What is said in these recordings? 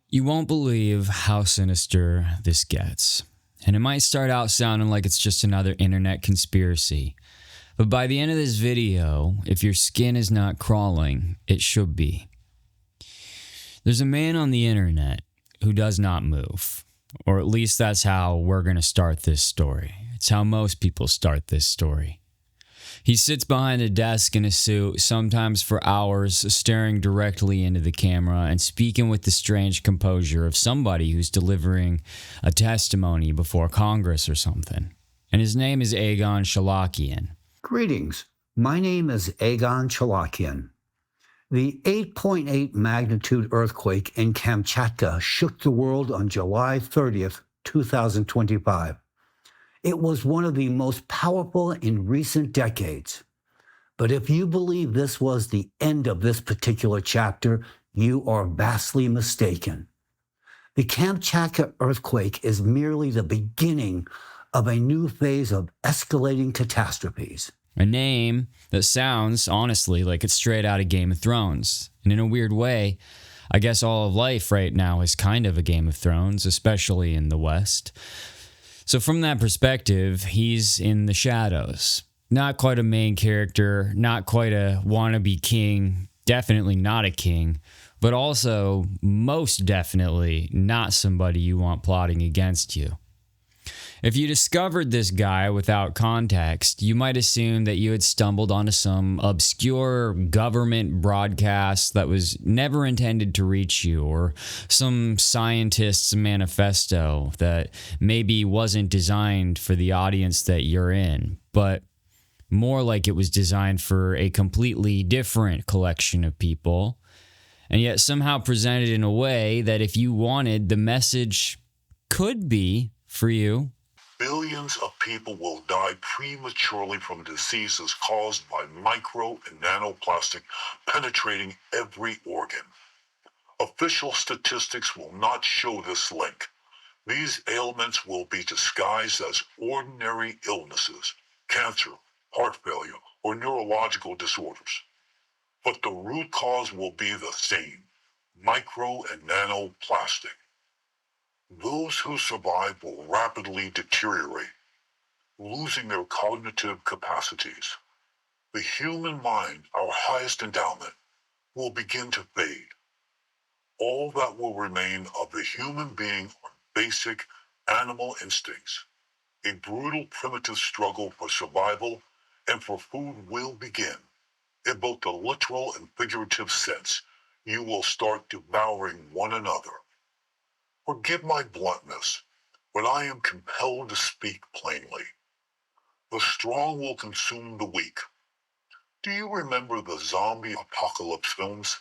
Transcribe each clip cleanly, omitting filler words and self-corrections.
You won't believe how sinister this gets. And it might start out sounding like it's just another internet conspiracy. But by the end of this video, if your skin is not crawling, it should be. There's a man on the internet who does not move. Or at least that's how we're going to start this story. It's how most people start this story. He sits behind a desk in a suit, sometimes for hours, staring directly into the camera and speaking with the strange composure of somebody who's delivering a testimony before Congress or something. And his name is Egon Shalakian. Greetings. My name is Egon Shalakian. The 8.8 magnitude earthquake in Kamchatka shook the world on July 30th, 2025. It was one of the most powerful in recent decades. But if you believe this was the end of this particular chapter, you are vastly mistaken. The Kamchatka earthquake is merely the beginning of a new phase of escalating catastrophes. A name that sounds, honestly, like it's straight out of Game of Thrones. And in a weird way, I guess all of life right now is kind of a Game of Thrones, especially in the West. So from that perspective, he's in the shadows. Not quite a main character, not quite a wannabe king, definitely not a king, but also most definitely not somebody you want plotting against you. If you discovered this guy without context, you might assume that you had stumbled onto some obscure government broadcast that was never intended to reach you, or some scientist's manifesto that maybe wasn't designed for the audience that you're in, but more like it was designed for a completely different collection of people, and yet somehow presented in a way that if you wanted, the message could be for you. Billions of people will die prematurely from diseases caused by micro and nanoplastic penetrating every organ. Official statistics will not show this link. These ailments will be disguised as ordinary illnesses, cancer, heart failure, or neurological disorders. But the root cause will be the same: micro and nanoplastic. Those who survive will rapidly deteriorate, losing their cognitive capacities. The human mind, our highest endowment, will begin to fade. All that will remain of the human being are basic animal instincts. A brutal primitive struggle for survival and for food will begin. In both the literal and figurative sense, you will start devouring one another. Forgive my bluntness, but I am compelled to speak plainly. The strong will consume the weak. Do you remember the zombie apocalypse films?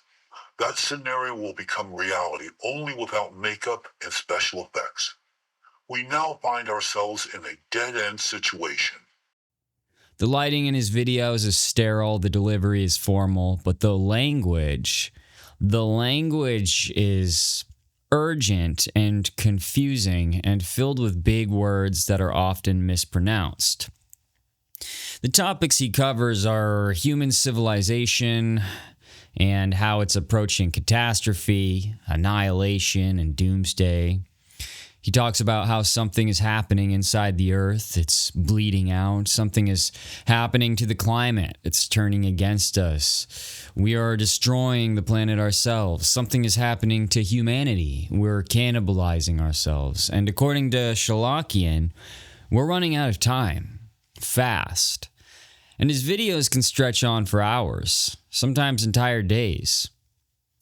That scenario will become reality only without makeup and special effects. We now find ourselves in a dead-end situation. The lighting in his videos is sterile, the delivery is formal, but the language is urgent and confusing and filled with big words that are often mispronounced. The topics he covers are human civilization and how it's approaching catastrophe, annihilation, and doomsday. He talks about how something is happening inside the earth. It's bleeding out. Something is happening to the climate. It's turning against us. We are destroying the planet ourselves. Something is happening to humanity. We're cannibalizing ourselves. And according to Shalakian, we're running out of time. Fast. And his videos can stretch on for hours, sometimes entire days.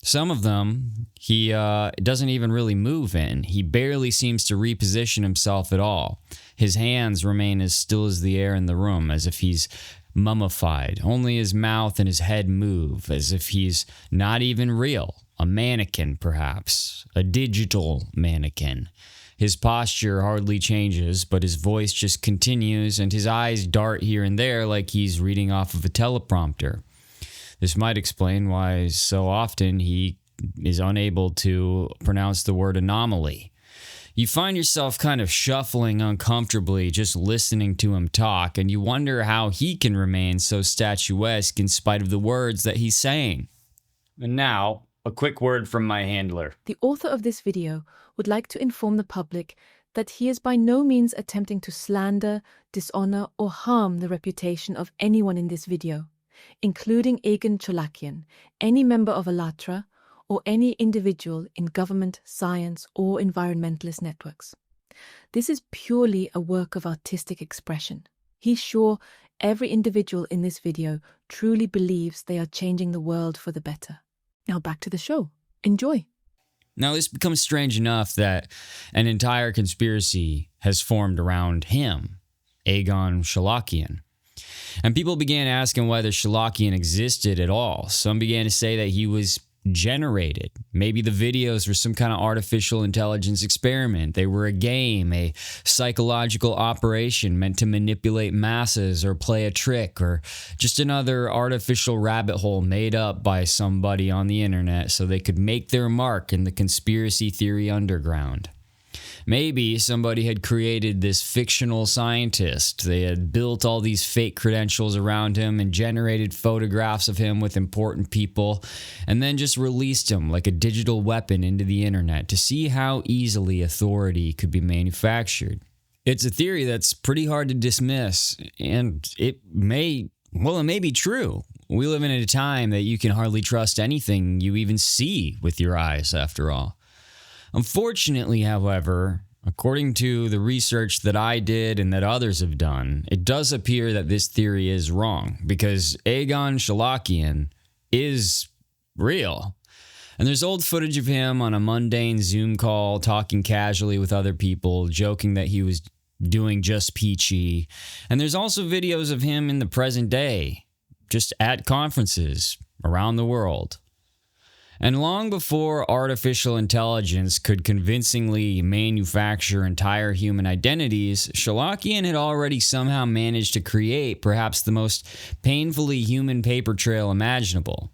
Some of them, he doesn't even really move in. He barely seems to reposition himself at all. His hands remain as still as the air in the room, as if he's mummified. Only his mouth and his head move, as if he's not even real. A mannequin, perhaps. A digital mannequin. His posture hardly changes, but his voice just continues, and his eyes dart here and there like he's reading off of a teleprompter. This might explain why so often he is unable to pronounce the word anomaly. You find yourself kind of shuffling uncomfortably just listening to him talk, and you wonder how he can remain so statuesque in spite of the words that he's saying. And now, a quick word from my handler. The author of this video would like to inform the public that he is by no means attempting to slander, dishonor, or harm the reputation of anyone in this video, including Egon Cholakian, any member of AllatRa, or any individual in government, science, or environmentalist networks. This is purely a work of artistic expression. He's sure every individual in this video truly believes they are changing the world for the better. Now back to the show. Enjoy. Now, this becomes strange enough that an entire conspiracy has formed around him, Egon Cholakian. And people began asking whether Cholakian existed at all. Some began to say that he was generated. Maybe the videos were some kind of artificial intelligence experiment. They were a game, a psychological operation meant to manipulate masses or play a trick, or just another artificial rabbit hole made up by somebody on the internet so they could make their mark in the conspiracy theory underground. Maybe somebody had created this fictional scientist. They had built all these fake credentials around him and generated photographs of him with important people, and then just released him like a digital weapon into the internet to see how easily authority could be manufactured. It's a theory that's pretty hard to dismiss, and it may be true. We live in a time that you can hardly trust anything you even see with your eyes, after all. Unfortunately, however, according to the research that I did and that others have done, it does appear that this theory is wrong, because Egon Cholakian is real. And there's old footage of him on a mundane Zoom call, talking casually with other people, joking that he was doing just peachy. And there's also videos of him in the present day, just at conferences around the world. And long before artificial intelligence could convincingly manufacture entire human identities, Cholakian had already somehow managed to create perhaps the most painfully human paper trail imaginable.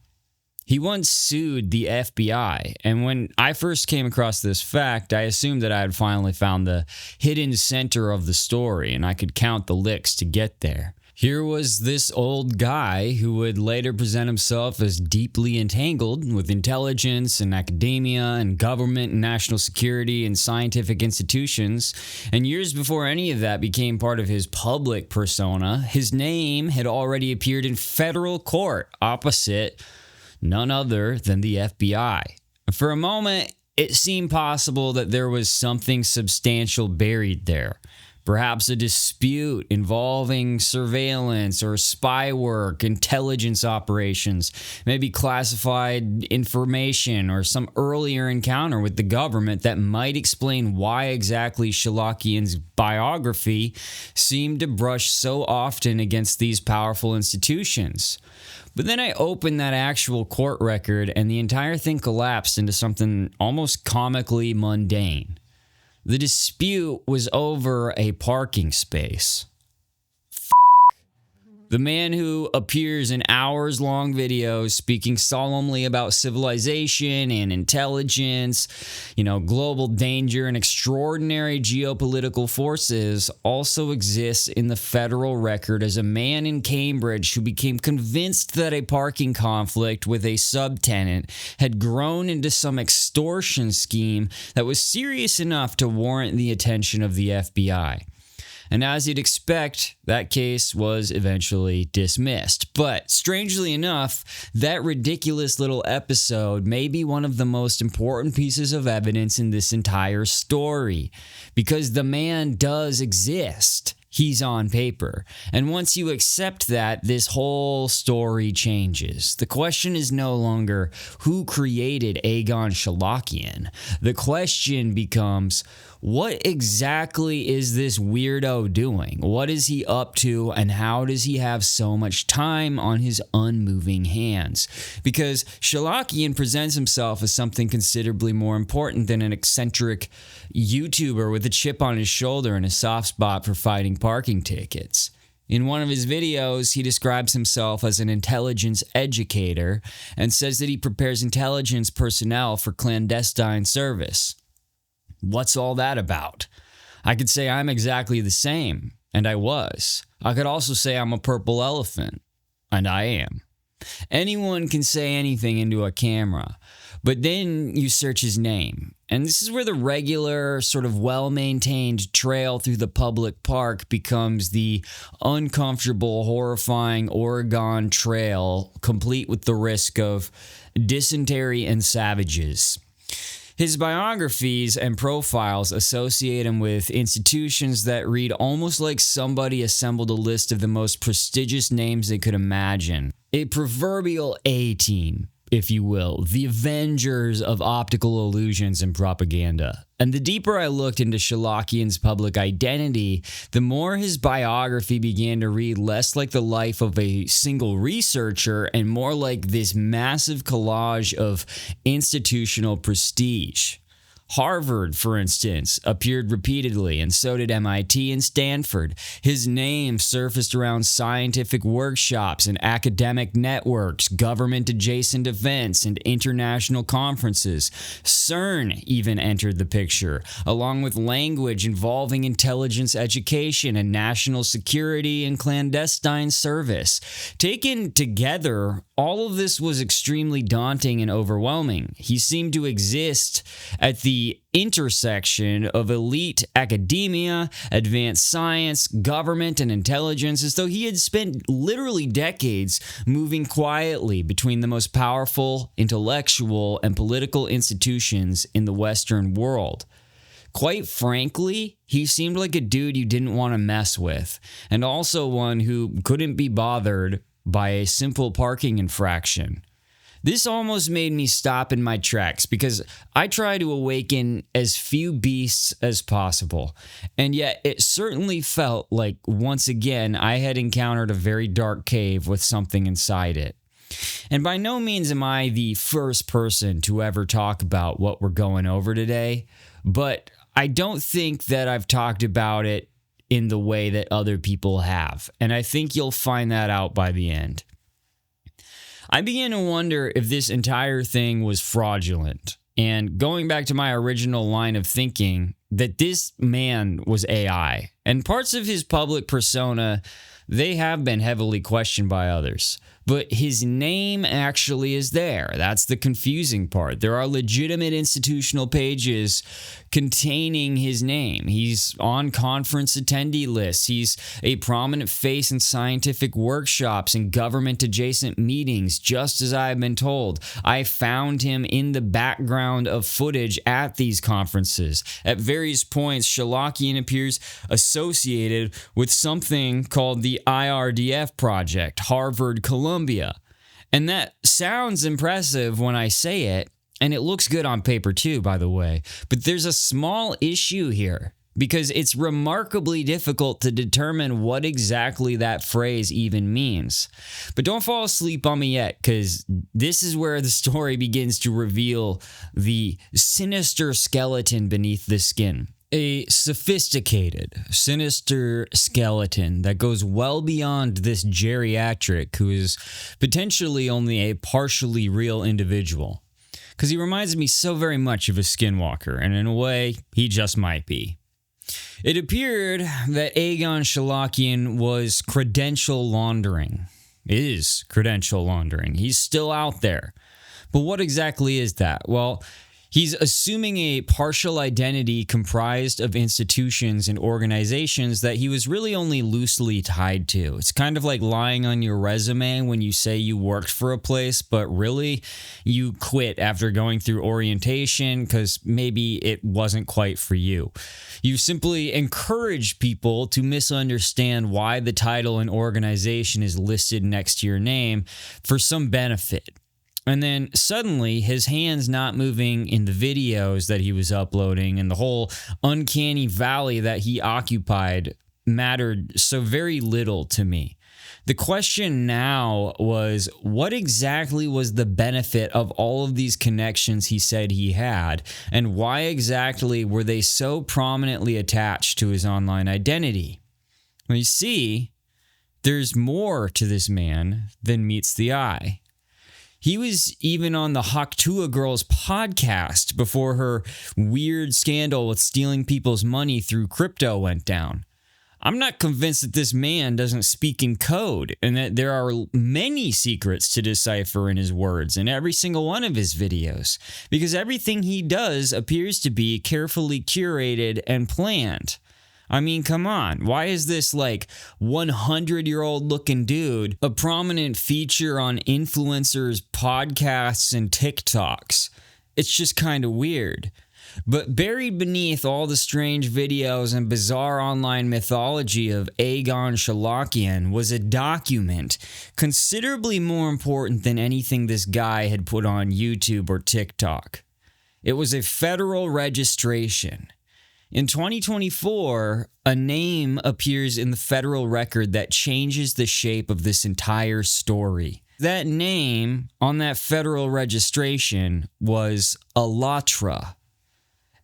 He once sued the FBI, and when I first came across this fact, I assumed that I had finally found the hidden center of the story, and I could count the licks to get there. Here was this old guy who would later present himself as deeply entangled with intelligence and academia and government and national security and scientific institutions. And years before any of that became part of his public persona, his name had already appeared in federal court opposite none other than the FBI. For a moment, it seemed possible that there was something substantial buried there. Perhaps a dispute involving surveillance or spy work, intelligence operations, maybe classified information, or some earlier encounter with the government that might explain why exactly Cholakian's biography seemed to brush so often against these powerful institutions. But then I opened that actual court record and the entire thing collapsed into something almost comically mundane. The dispute was over a parking space. The man who appears in hours-long videos speaking solemnly about civilization and intelligence, global danger and extraordinary geopolitical forces also exists in the federal record as a man in Cambridge who became convinced that a parking conflict with a subtenant had grown into some extortion scheme that was serious enough to warrant the attention of the FBI. And as you'd expect, that case was eventually dismissed. But strangely enough, that ridiculous little episode may be one of the most important pieces of evidence in this entire story, because the man does exist. He's on paper. And once you accept that, this whole story changes. The question is no longer who created Egon Cholakian. The question becomes, what exactly is this weirdo doing? What is he up to, and how does he have so much time on his unmoving hands? Because Cholakian presents himself as something considerably more important than an eccentric YouTuber with a chip on his shoulder and a soft spot for fighting parking tickets. In one of his videos, he describes himself as an intelligence educator and says that he prepares intelligence personnel for clandestine service. What's all that about? I could say I'm exactly the same, and I was. I could also say I'm a purple elephant, and I am. Anyone can say anything into a camera, but then you search his name. And this is where the regular, sort of well-maintained trail through the public park becomes the uncomfortable, horrifying Oregon Trail, complete with the risk of dysentery and savages. His biographies and profiles associate him with institutions that read almost like somebody assembled a list of the most prestigious names they could imagine. A proverbial A-team, if you will, the Avengers of optical illusions and propaganda. And the deeper I looked into Shalakian's public identity, the more his biography began to read less like the life of a single researcher and more like this massive collage of institutional prestige. Harvard, for instance, appeared repeatedly, and so did MIT and Stanford. His name surfaced around scientific workshops and academic networks, government-adjacent events, and international conferences. CERN even entered the picture, along with language involving intelligence education and national security and clandestine service. Taken together, all of this was extremely daunting and overwhelming. He seemed to exist at the intersection of elite academia, advanced science, government, and intelligence, as though he had spent literally decades moving quietly between the most powerful intellectual and political institutions in the Western world. Quite frankly, he seemed like a dude you didn't want to mess with, and also one who couldn't be bothered by a simple parking infraction. This almost made me stop in my tracks because I try to awaken as few beasts as possible, and yet it certainly felt like once again I had encountered a very dark cave with something inside it. And by no means am I the first person to ever talk about what we're going over today, but I don't think that I've talked about it in the way that other people have, and I think you'll find that out by the end. I began to wonder if this entire thing was fraudulent, and going back to my original line of thinking, that this man was AI, and parts of his public persona, they have been heavily questioned by others. But his name actually is there. That's the confusing part. There are legitimate institutional pages containing his name. He's on conference attendee lists. He's a prominent face in scientific workshops and government-adjacent meetings, just as I've been told. I found him in the background of footage at these conferences. At various points, Shalakian appears associated with something called the IRDF Project, Harvard Columbia. And that sounds impressive when I say it, and it looks good on paper too, by the way. But there's a small issue here, because it's remarkably difficult to determine what exactly that phrase even means. But don't fall asleep on me yet, because this is where the story begins to reveal the sinister skeleton beneath the skin. A sophisticated, sinister skeleton that goes well beyond this geriatric who is potentially only a partially real individual. Because he reminds me so very much of a skinwalker, and in a way, he just might be. It appeared that Egon Shalakian was credential laundering. Is credential laundering. He's still out there. But what exactly is that? Well, he's assuming a partial identity comprised of institutions and organizations that he was really only loosely tied to. It's kind of like lying on your resume when you say you worked for a place, but really you quit after going through orientation because maybe it wasn't quite for you. You simply encourage people to misunderstand why the title and organization is listed next to your name for some benefit. And then suddenly his hands not moving in the videos that he was uploading and the whole uncanny valley that he occupied mattered so very little to me. The question now was, what exactly was the benefit of all of these connections he said he had, and why exactly were they so prominently attached to his online identity? Well, you see, there's more to this man than meets the eye. He was even on the Haktua Girls podcast before her weird scandal with stealing people's money through crypto went down. I'm not convinced that this man doesn't speak in code and that there are many secrets to decipher in his words in every single one of his videos, because everything he does appears to be carefully curated and planned. I mean, come on. Why is this 100-year-old looking dude a prominent feature on influencers' podcasts and TikToks? It's just kind of weird. But buried beneath all the strange videos and bizarre online mythology of Egon Shalakian was a document considerably more important than anything this guy had put on YouTube or TikTok. It was a federal registration. In 2024, a name appears in the federal record that changes the shape of this entire story. That name on that federal registration was AllatRa.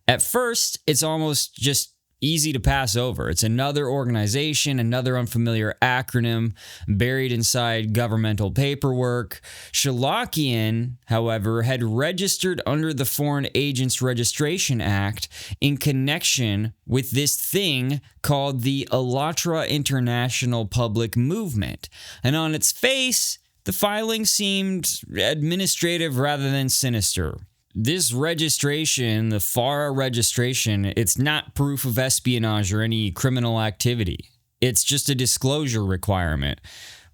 At first, it's almost just easy to pass over. It's another organization, another unfamiliar acronym buried inside governmental paperwork. Shalakian, however, had registered under the Foreign Agents Registration Act in connection with this thing called the AllatRa International Public Movement. And on its face, the filing seemed administrative rather than sinister. This registration, the FARA registration, it's not proof of espionage or any criminal activity. It's just a disclosure requirement.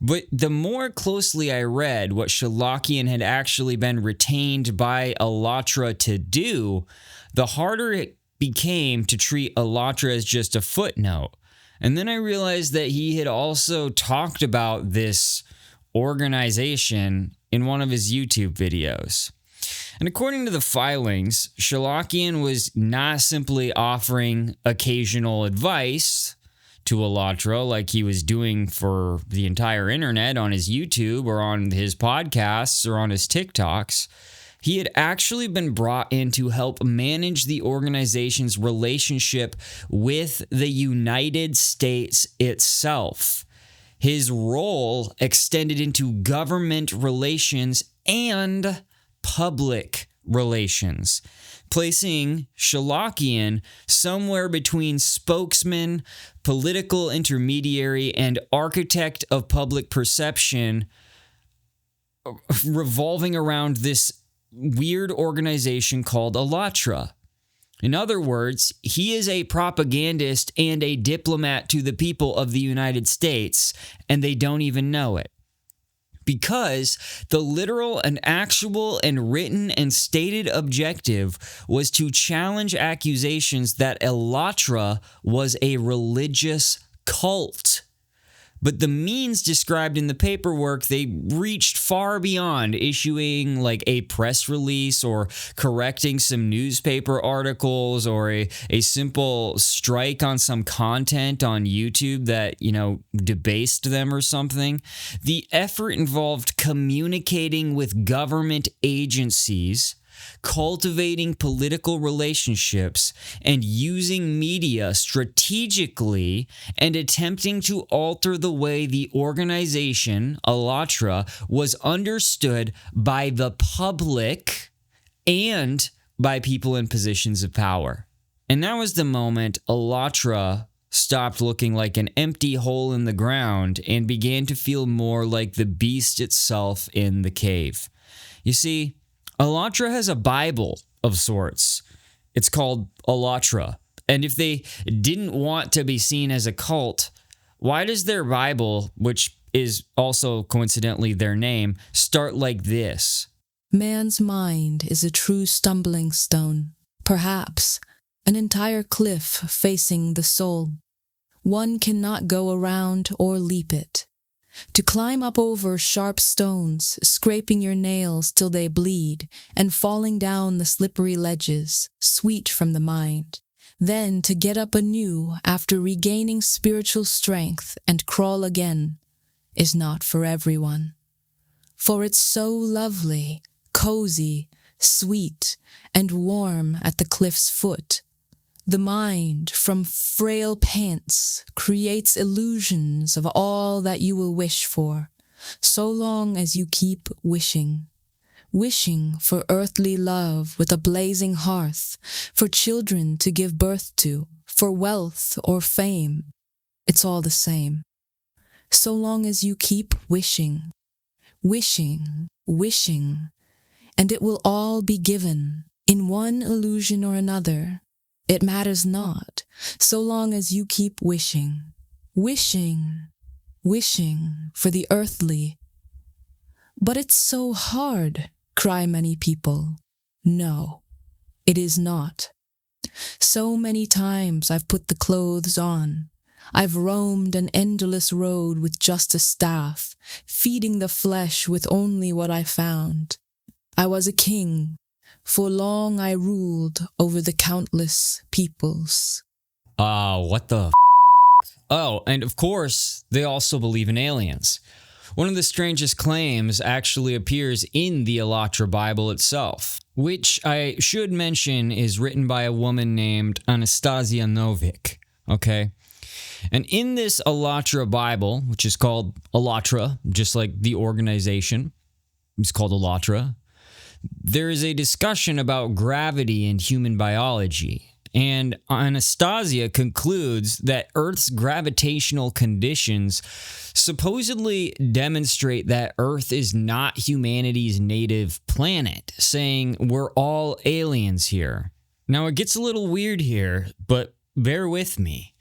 But the more closely I read what Shalakian had actually been retained by AllatRa to do, the harder it became to treat AllatRa as just a footnote. And then I realized that he had also talked about this organization in one of his YouTube videos. And according to the filings, Shalakian was not simply offering occasional advice to AllatRa like he was doing for the entire internet on his YouTube or on his podcasts or on his TikToks. He had actually been brought in to help manage the organization's relationship with the United States itself. His role extended into government relations and public relations, placing Shalakian somewhere between spokesman, political intermediary, and architect of public perception, revolving around this weird organization called AllatRa. In other words, he is a propagandist and a diplomat to the people of the United States, and they don't even know it. Because the literal and actual and written and stated objective was to challenge accusations that AllatRa was a religious cult. But the means described in the paperwork, they reached far beyond issuing a press release or correcting some newspaper articles or a simple strike on some content on YouTube that, debased them or something. The effort involved communicating with government agencies, cultivating political relationships, and using media strategically and attempting to alter the way the organization, AllatRa, was understood by the public and by people in positions of power. And that was the moment AllatRa stopped looking like an empty hole in the ground and began to feel more like the beast itself in the cave. You see, AllatRa has a Bible of sorts. It's called AllatRa. And if they didn't want to be seen as a cult, why does their Bible, which is also coincidentally their name, start like this? Man's mind is a true stumbling stone, perhaps an entire cliff facing the soul. One cannot go around or leap it. To climb up over sharp stones, scraping your nails till they bleed, and falling down the slippery ledges, sweet from the mind. Then to get up anew after regaining spiritual strength and crawl again is not for everyone. For it's so lovely, cozy, sweet, and warm at the cliff's foot. The mind, from frail pants, creates illusions of all that you will wish for, so long as you keep wishing. wishing for earthly love with a blazing hearth, for children to give birth to, for wealth or fame. It's all the same. So long as you keep wishing, wishing, wishing, and it will all be given in one illusion or another. It matters not, so long as you keep wishing, wishing, wishing for the earthly. But it's so hard, cry many people. No, it is not. So many times I've put the clothes on. I've roamed an endless road with just a staff, feeding the flesh with only what I found. I was a king. For long I ruled over the countless peoples. What the f***? Oh, and of course, they also believe in aliens. One of the strangest claims actually appears in the AllatRa Bible itself, which I should mention is written by a woman named Anastasia Novick, okay? And in this AllatRa Bible, which is called AllatRa, just like the organization, it's called AllatRa, there is a discussion about gravity and human biology. And Anastasia concludes that Earth's gravitational conditions supposedly demonstrate that Earth is not humanity's native planet, saying we're all aliens here. Now, it gets a little weird here, but bear with me.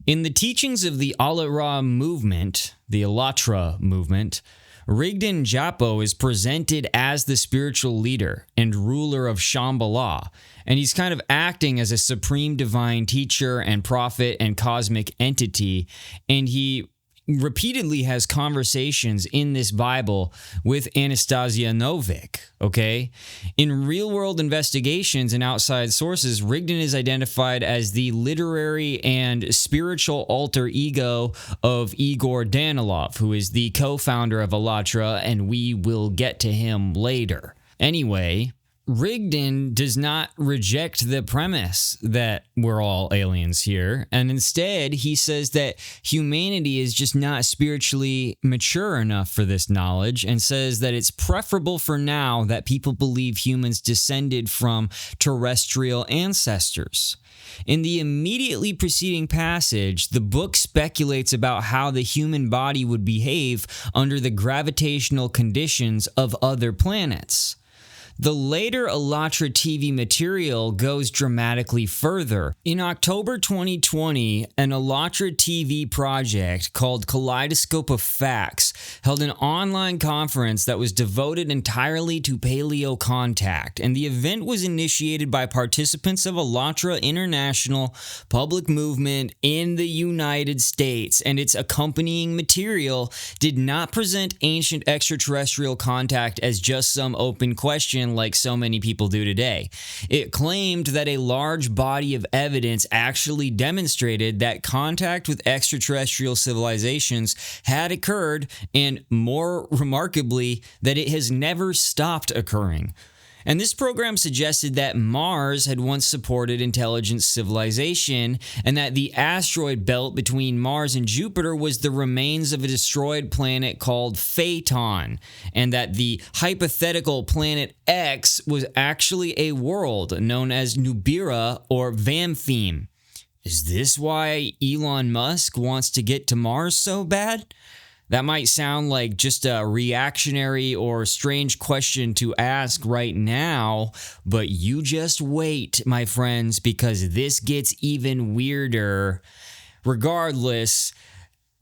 In the teachings of the AllatRa movement, the AllatRa movement, Rigdon Japo is presented as the spiritual leader and ruler of Shambhala, and he's kind of acting as a supreme divine teacher and prophet and cosmic entity, and he repeatedly has conversations in this Bible with Anastasia Novick, okay? In real-world investigations and outside sources, Rigdon is identified as the literary and spiritual alter ego of Igor Danilov, who is the co-founder of AllatRa, and we will get to him later. Anyway, Rigdon does not reject the premise that we're all aliens here, and instead he says that humanity is just not spiritually mature enough for this knowledge, and says that it's preferable for now that people believe humans descended from terrestrial ancestors. In the immediately preceding passage, the book speculates about how the human body would behave under the gravitational conditions of other planets. The later AllatRa TV material goes dramatically further. In October 2020, an AllatRa TV project called Kaleidoscope of Facts held an online conference that was devoted entirely to paleo contact, and the event was initiated by participants of AllatRa International Public Movement in the United States, and its accompanying material did not present ancient extraterrestrial contact as just some open question like so many people do today. It claimed that a large body of evidence actually demonstrated that contact with extraterrestrial civilizations had occurred, and more remarkably, that it has never stopped occurring. And this program suggested that Mars had once supported intelligent civilization, and that the asteroid belt between Mars and Jupiter was the remains of a destroyed planet called Phaeton, and that the hypothetical planet X was actually a world known as Nibiru or Vampheme. Is this why Elon Musk wants to get to Mars so bad? That might sound like just a reactionary or strange question to ask right now, but you just wait, my friends, because this gets even weirder. Regardless,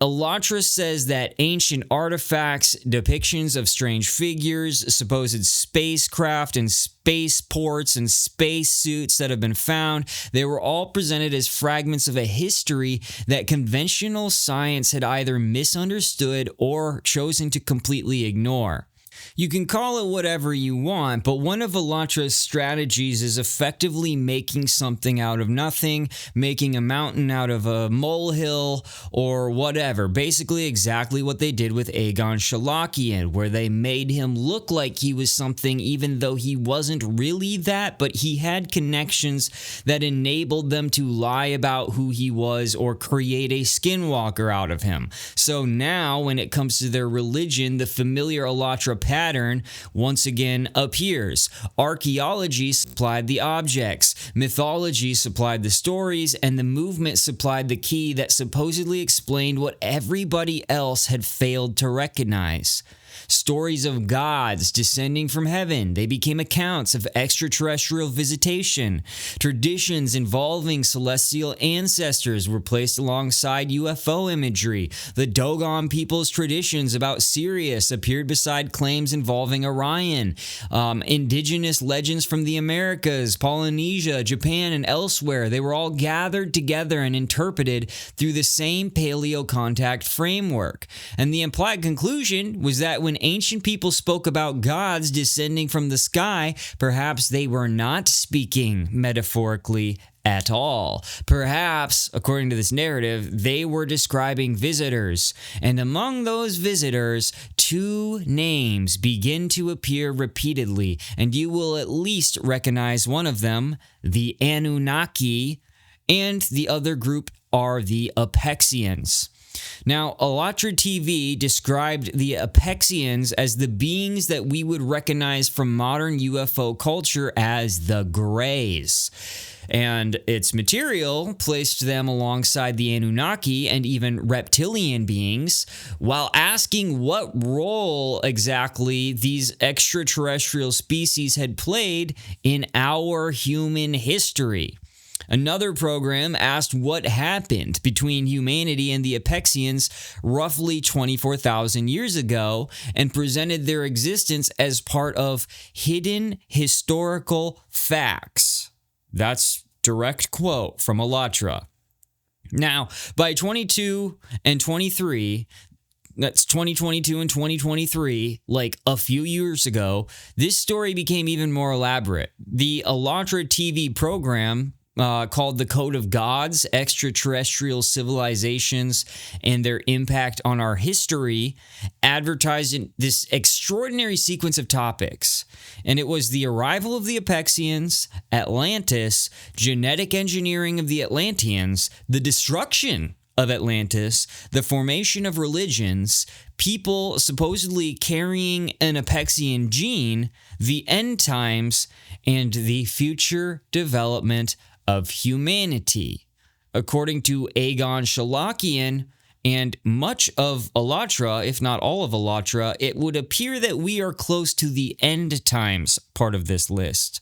AllatRa says that ancient artifacts, depictions of strange figures, supposed spacecraft and spaceports and spacesuits that have been found, they were all presented as fragments of a history that conventional science had either misunderstood or chosen to completely ignore. You can call it whatever you want, but one of AllatRa's strategies is effectively making something out of nothing, making a mountain out of a molehill, or whatever. Basically exactly what they did with Egon Shalakian, where they made him look like he was something even though he wasn't really that, but he had connections that enabled them to lie about who he was or create a skinwalker out of him. So now, when it comes to their religion, the familiar AllatRa pattern once again appears. Archaeology supplied the objects, mythology supplied the stories, and the movement supplied the key that supposedly explained what everybody else had failed to recognize. Stories of gods descending from heaven, they became accounts of extraterrestrial visitation. Traditions involving celestial ancestors were placed alongside UFO imagery. The Dogon people's traditions about Sirius appeared beside claims involving Orion. Indigenous legends from the Americas, Polynesia, Japan, and elsewhere, they were all gathered together and interpreted through the same paleo-contact framework. And the implied conclusion was that when ancient people spoke about gods descending from the sky, perhaps they were not speaking metaphorically at all. Perhaps, according to this narrative, they were describing visitors. And among those visitors, two names begin to appear repeatedly, and you will at least recognize one of them, the Anunnaki, and the other group are the Apexians. Now, AllatRa TV described the Apexians as the beings that we would recognize from modern UFO culture as the Greys. And its material placed them alongside the Anunnaki and even reptilian beings, while asking what role exactly these extraterrestrial species had played in our human history. Another program asked what happened between humanity and the Apexians roughly 24,000 years ago and presented their existence as part of hidden historical facts. That's direct quote from AllatRa. Now, by 22 and 23, that's 2022 and 2023, like a few years ago, this story became even more elaborate. The AllatRa TV program called The Code of Gods, Extraterrestrial Civilizations, and Their Impact on Our History, advertised this extraordinary sequence of topics. And it was the arrival of the Apexians, Atlantis, genetic engineering of the Atlanteans, the destruction of Atlantis, the formation of religions, people supposedly carrying an Apexian gene, the end times, and the future development of humanity. According to Egon Shalakian and much of AllatRa, if not all of AllatRa, it would appear that we are close to the end times part of this list.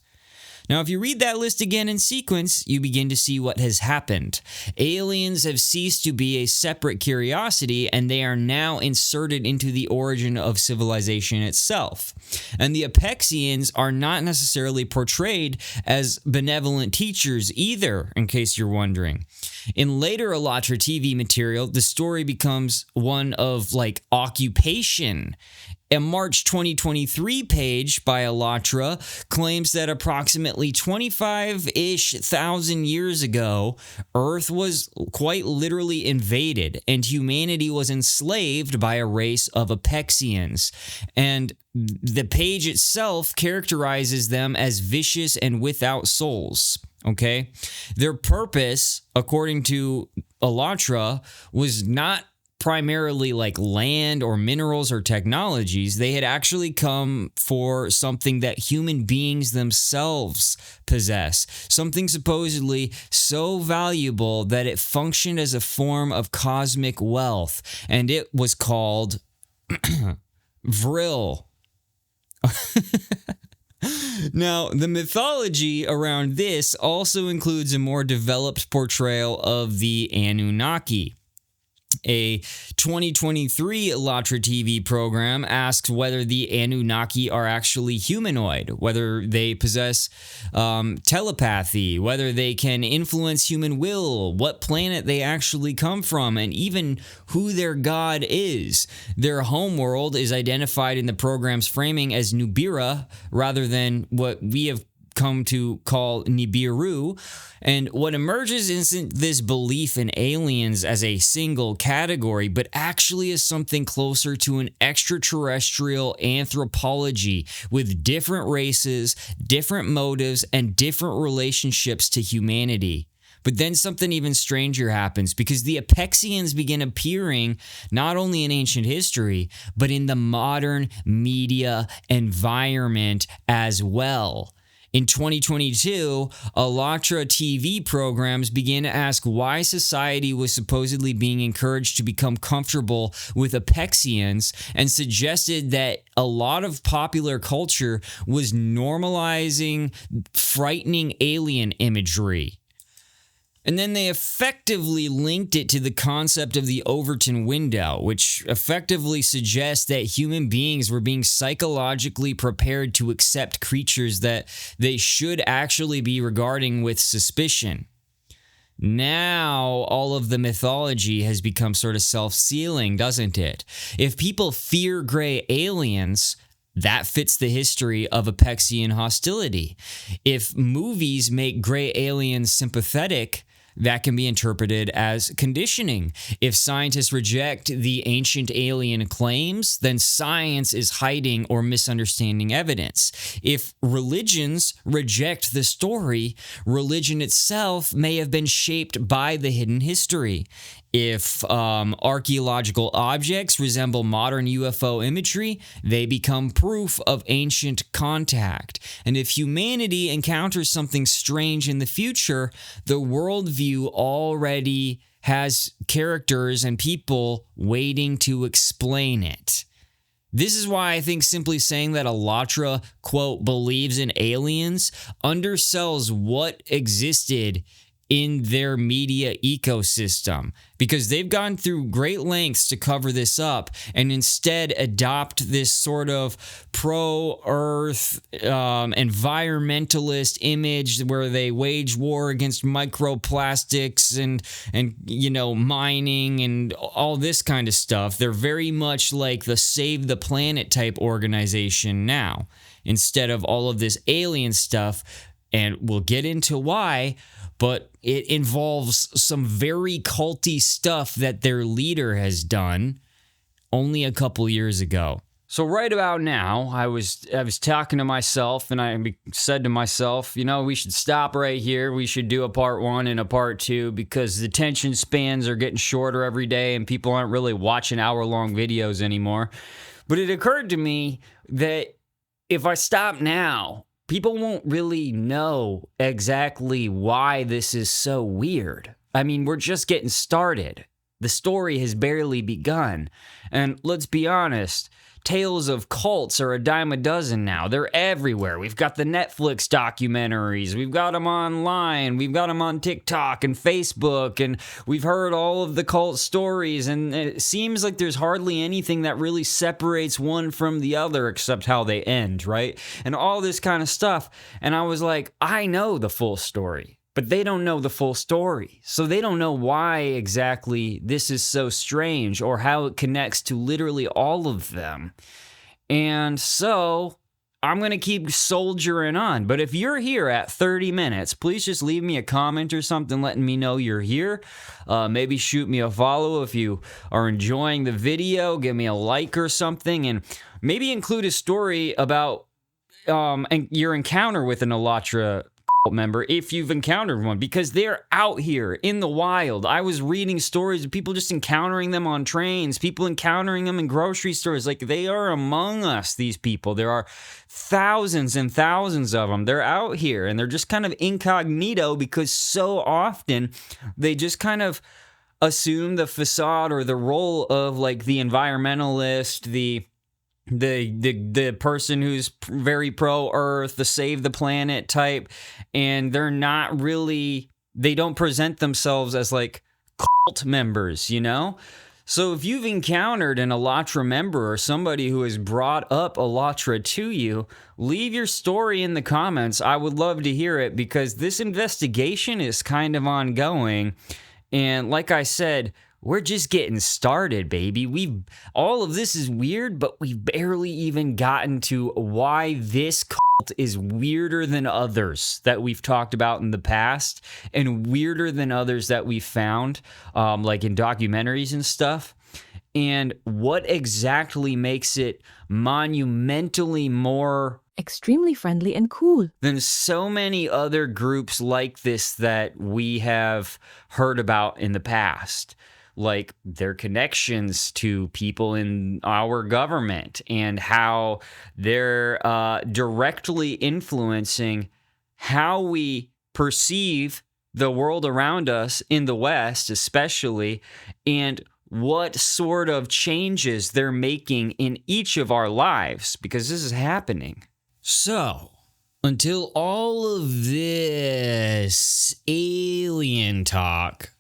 Now, if you read that list again in sequence, you begin to see what has happened. Aliens have ceased to be a separate curiosity, and they are now inserted into the origin of civilization itself. And the Apexians are not necessarily portrayed as benevolent teachers either, in case you're wondering. In later AllatRa TV material, the story becomes one of, occupation. A March 2023 page by AllatRa claims that approximately 25-ish thousand years ago, Earth was quite literally invaded and humanity was enslaved by a race of Apexians. And the page itself characterizes them as vicious and without souls. Okay? Their purpose, according to AllatRa, was not primarily like land or minerals or technologies. They had actually come for something that human beings themselves possess, something supposedly so valuable that it functioned as a form of cosmic wealth, and it was called Vril. Now, the mythology around this also includes a more developed portrayal of the Anunnaki. A 2023 AllatRa TV program asks whether the Anunnaki are actually humanoid, whether they possess telepathy, whether they can influence human will, what planet they actually come from, and even who their god is. Their homeworld is identified in the program's framing as Nubira rather than what we have come to call Nibiru, and what emerges isn't this belief in aliens as a single category, but actually as something closer to an extraterrestrial anthropology with different races, different motives, and different relationships to humanity. But then something even stranger happens because the Apexians begin appearing not only in ancient history, but in the modern media environment as well. In 2022, AllatRa TV programs began to ask why society was supposedly being encouraged to become comfortable with Apexians and suggested that a lot of popular culture was normalizing frightening alien imagery. And then they effectively linked it to the concept of the Overton window, which effectively suggests that human beings were being psychologically prepared to accept creatures that they should actually be regarding with suspicion. Now, all of the mythology has become sort of self-sealing, doesn't it? If people fear gray aliens, that fits the history of Apexian hostility. If movies make gray aliens sympathetic, that can be interpreted as conditioning. If scientists reject the ancient alien claims, then science is hiding or misunderstanding evidence. If religions reject the story, religion itself may have been shaped by the hidden history. If archaeological objects resemble modern UFO imagery, they become proof of ancient contact. And if humanity encounters something strange in the future, the worldview already has characters and people waiting to explain it. This is why I think simply saying that AllatRa, quote, believes in aliens undersells what existed in their media ecosystem, because they've gone through great lengths to cover this up and instead adopt this sort of pro-Earth environmentalist image where they wage war against microplastics and mining and all this kind of stuff. They're very much like the Save the Planet type organization now, instead of all of this alien stuff. And we'll get into why, but it involves some very culty stuff that their leader has done only a couple years ago. So right about now, I was talking to myself, and I said to myself, we should stop right here. We should do a part 1 and a part 2 because the attention spans are getting shorter every day and people aren't really watching hour-long videos anymore. But it occurred to me that if I stop now, people won't really know exactly why this is so weird. I mean, we're just getting started. The story has barely begun. And let's be honest, tales of cults are a dime a dozen now. They're everywhere. We've got the Netflix documentaries. We've got them online. We've got them on TikTok and Facebook. And we've heard all of the cult stories. And it seems like there's hardly anything that really separates one from the other except how they end, right? And all this kind of stuff. And I was like, I know the full story. But they don't know the full story. So they don't know why exactly this is so strange or how it connects to literally all of them. And so I'm going to keep soldiering on. But if you're here at 30 minutes, please just leave me a comment or something letting me know you're here. Maybe shoot me a follow if you are enjoying the video. Give me a like or something. And maybe include a story about your encounter with an AllatRa member if you've encountered one, because they're out here in the wild. I was reading stories of people just encountering them on trains, people encountering them in grocery stores. Like, they are among us, these people. There are thousands and thousands of them. They're out here and they're just kind of incognito because so often they just kind of assume the facade or the role of like the environmentalist, the person who's very pro-Earth, the Save the Planet type, and they're not really, they don't present themselves as like cult members, So if you've encountered an AllatRa member or somebody who has brought up AllatRa to you, leave your story in the comments. I would love to hear it because this investigation is kind of ongoing. And like I said, we're just getting started, baby. All of this is weird, but we've barely even gotten to why this cult is weirder than others that we've talked about in the past and weirder than others that we've found, like in documentaries and stuff. And what exactly makes it monumentally more extremely friendly and cool. Than so many other groups like this that we have heard about in the past, like their connections to people in our government and how they're directly influencing how we perceive the world around us in the West, especially, and what sort of changes they're making in each of our lives, because this is happening. So, until all of this alien talk,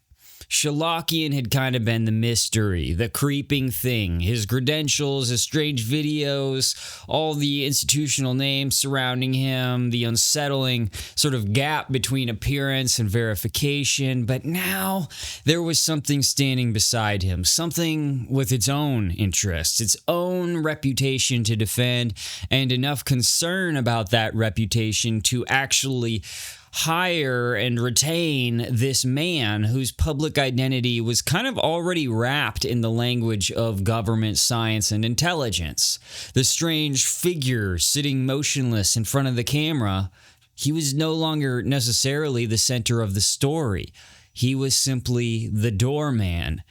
Shalakian had kind of been the mystery, the creeping thing. His credentials, his strange videos, all the institutional names surrounding him, the unsettling sort of gap between appearance and verification. But now there was something standing beside him, something with its own interests, its own reputation to defend, and enough concern about that reputation to actually hire and retain this man whose public identity was kind of already wrapped in the language of government science and intelligence. The strange figure sitting motionless in front of the camera, he was no longer necessarily the center of the story. He was simply the doorman.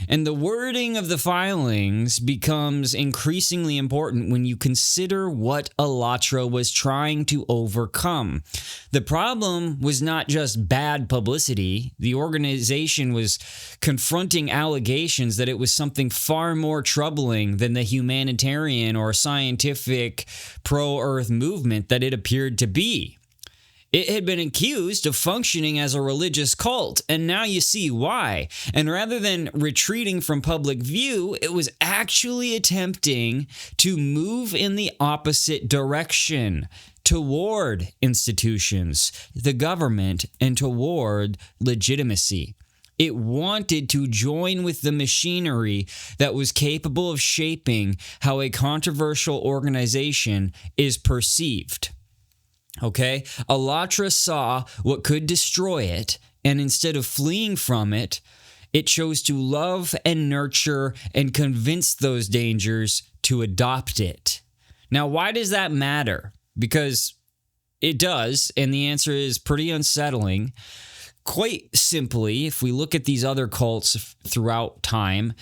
And the wording of the filings becomes increasingly important when you consider what AllatRa was trying to overcome. The problem was not just bad publicity. The organization was confronting allegations that it was something far more troubling than the humanitarian or scientific pro-Earth movement that it appeared to be. It had been accused of functioning as a religious cult, and now you see why. And rather than retreating from public view, it was actually attempting to move in the opposite direction, toward institutions, the government, and toward legitimacy. It wanted to join with the machinery that was capable of shaping how a controversial organization is perceived. Okay, AllatRa saw what could destroy it, and instead of fleeing from it, it chose to love and nurture and convince those dangers to adopt it. Now, why does that matter? Because it does, and the answer is pretty unsettling. Quite simply, if we look at these other cults throughout time,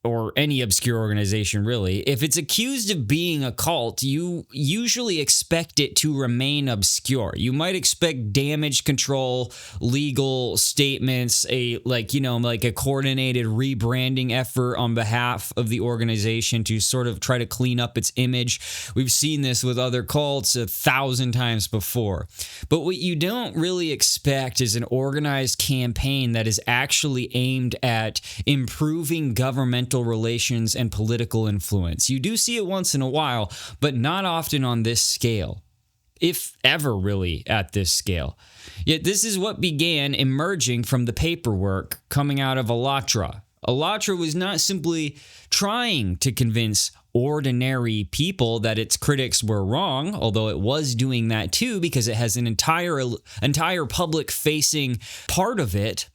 or any obscure organization really, if it's accused of being a cult, you usually expect it to remain obscure. You might expect damage control, legal statements, like a coordinated rebranding effort on behalf of the organization to sort of try to clean up its image. We've seen this with other cults 1,000 times before. But what you don't really expect is an organized campaign that is actually aimed at improving governmental relations and political influence. You do see it once in a while, but not often on this scale, if ever really at this scale. Yet this is what began emerging from the paperwork coming out of AllatRa. AllatRa was not simply trying to convince ordinary people that its critics were wrong, although it was doing that too because it has an entire public-facing part of it.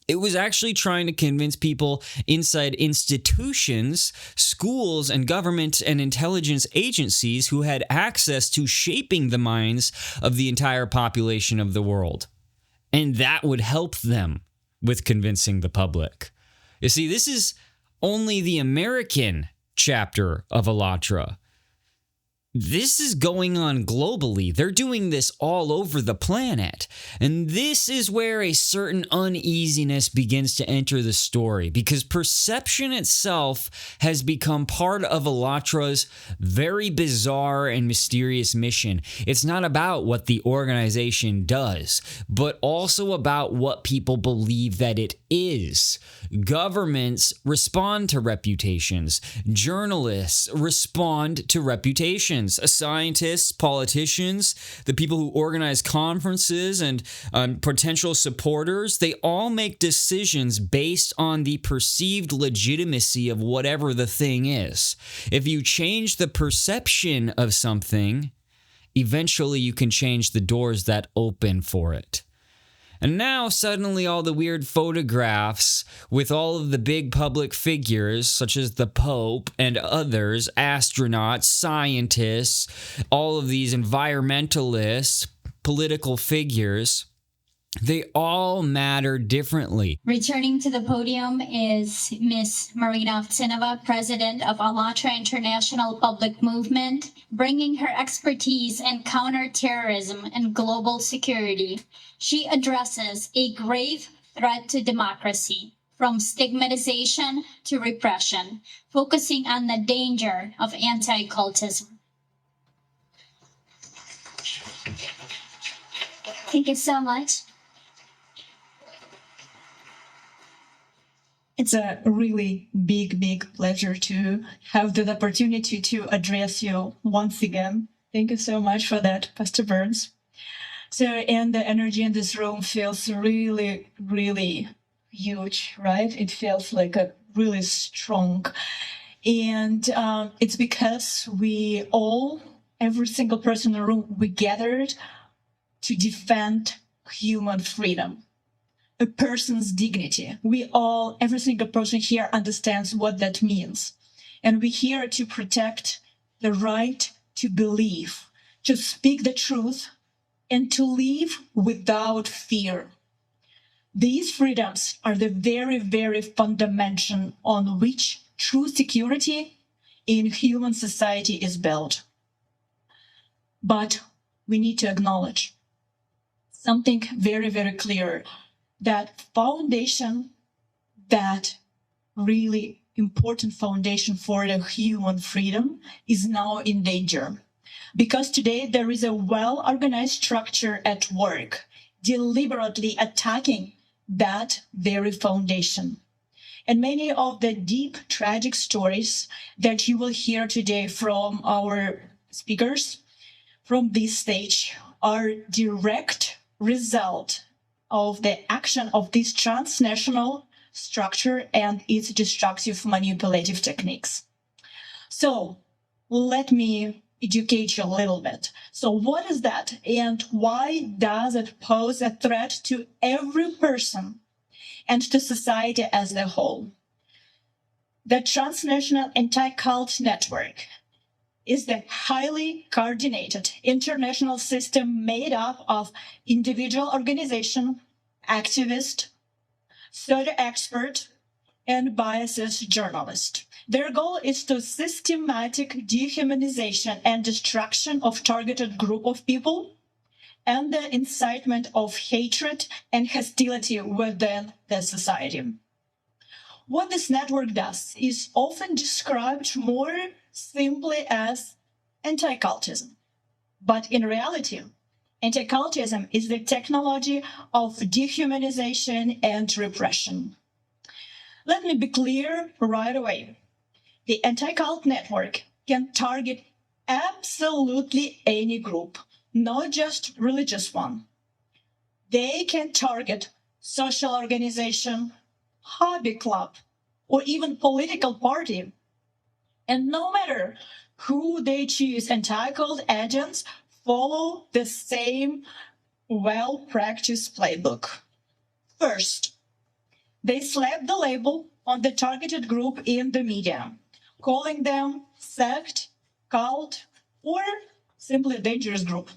It was actually trying to convince people inside institutions, schools, and government and intelligence agencies who had access to shaping the minds of the entire population of the world. And that would help them with convincing the public. You see, this is only the American chapter of AllatRa. This is going on globally. They're doing this all over the planet. And this is where a certain uneasiness begins to enter the story, because perception itself has become part of AllatRa's very bizarre and mysterious mission. It's not about what the organization does, but also about what people believe that it is. Governments respond to reputations. Journalists respond to reputations. Scientists, politicians, the people who organize conferences and potential supporters, they all make decisions based on the perceived legitimacy of whatever the thing is. If you change the perception of something, eventually you can change the doors that open for it. And now suddenly all the weird photographs with all of the big public figures such as the Pope and others, astronauts, scientists, all of these environmentalists, political figures, they all matter differently. Returning to the podium is Ms. Marina Ovtsinova, President of AllatRa International Public Movement, bringing her expertise in counterterrorism and global security. She addresses a grave threat to democracy, from stigmatization to repression, focusing on the danger of anti-cultism. Thank you so much. It's a really big pleasure to have the opportunity to address you once again. Thank you so much for that, Pastor Burns. So, and the energy in this room feels really huge, right? It feels like a really strong. And it's because we all, every single person in the room, we gathered to defend human freedom. A person's dignity. We all, every single person here understands what that means. And we're here to protect the right to believe, to speak the truth, and to live without fear. These freedoms are the very fundamental on which true security in human society is built. But we need to acknowledge something very clear. That foundation, that really important foundation for the human freedom is now in danger. Because today there is a well-organized structure at work, deliberately attacking that very foundation. And many of the deep, tragic stories that you will hear today from our speakers from this stage are direct result of the action of this transnational structure and its destructive manipulative techniques. So let me educate you a little bit. So what is that and why does it pose a threat to every person and to society as a whole? The transnational anti-cult network is the highly coordinated international system made up of individual organizations, activists, pseudo-experts, and biased journalists. Their goal is to systematic dehumanization and destruction of targeted group of people and the incitement of hatred and hostility within the society. What this network does is often described more simply as anti-cultism. But in reality, anti-cultism is the technology of dehumanization and repression. Let me be clear right away. The anti-cult network can target absolutely any group, not just religious one. They can target social organization, hobby club, or even political party. And no matter who they choose, anti-cult agents follow the same well-practiced playbook. First, they slap the label on the targeted group in the media, calling them sect, cult, or simply dangerous group.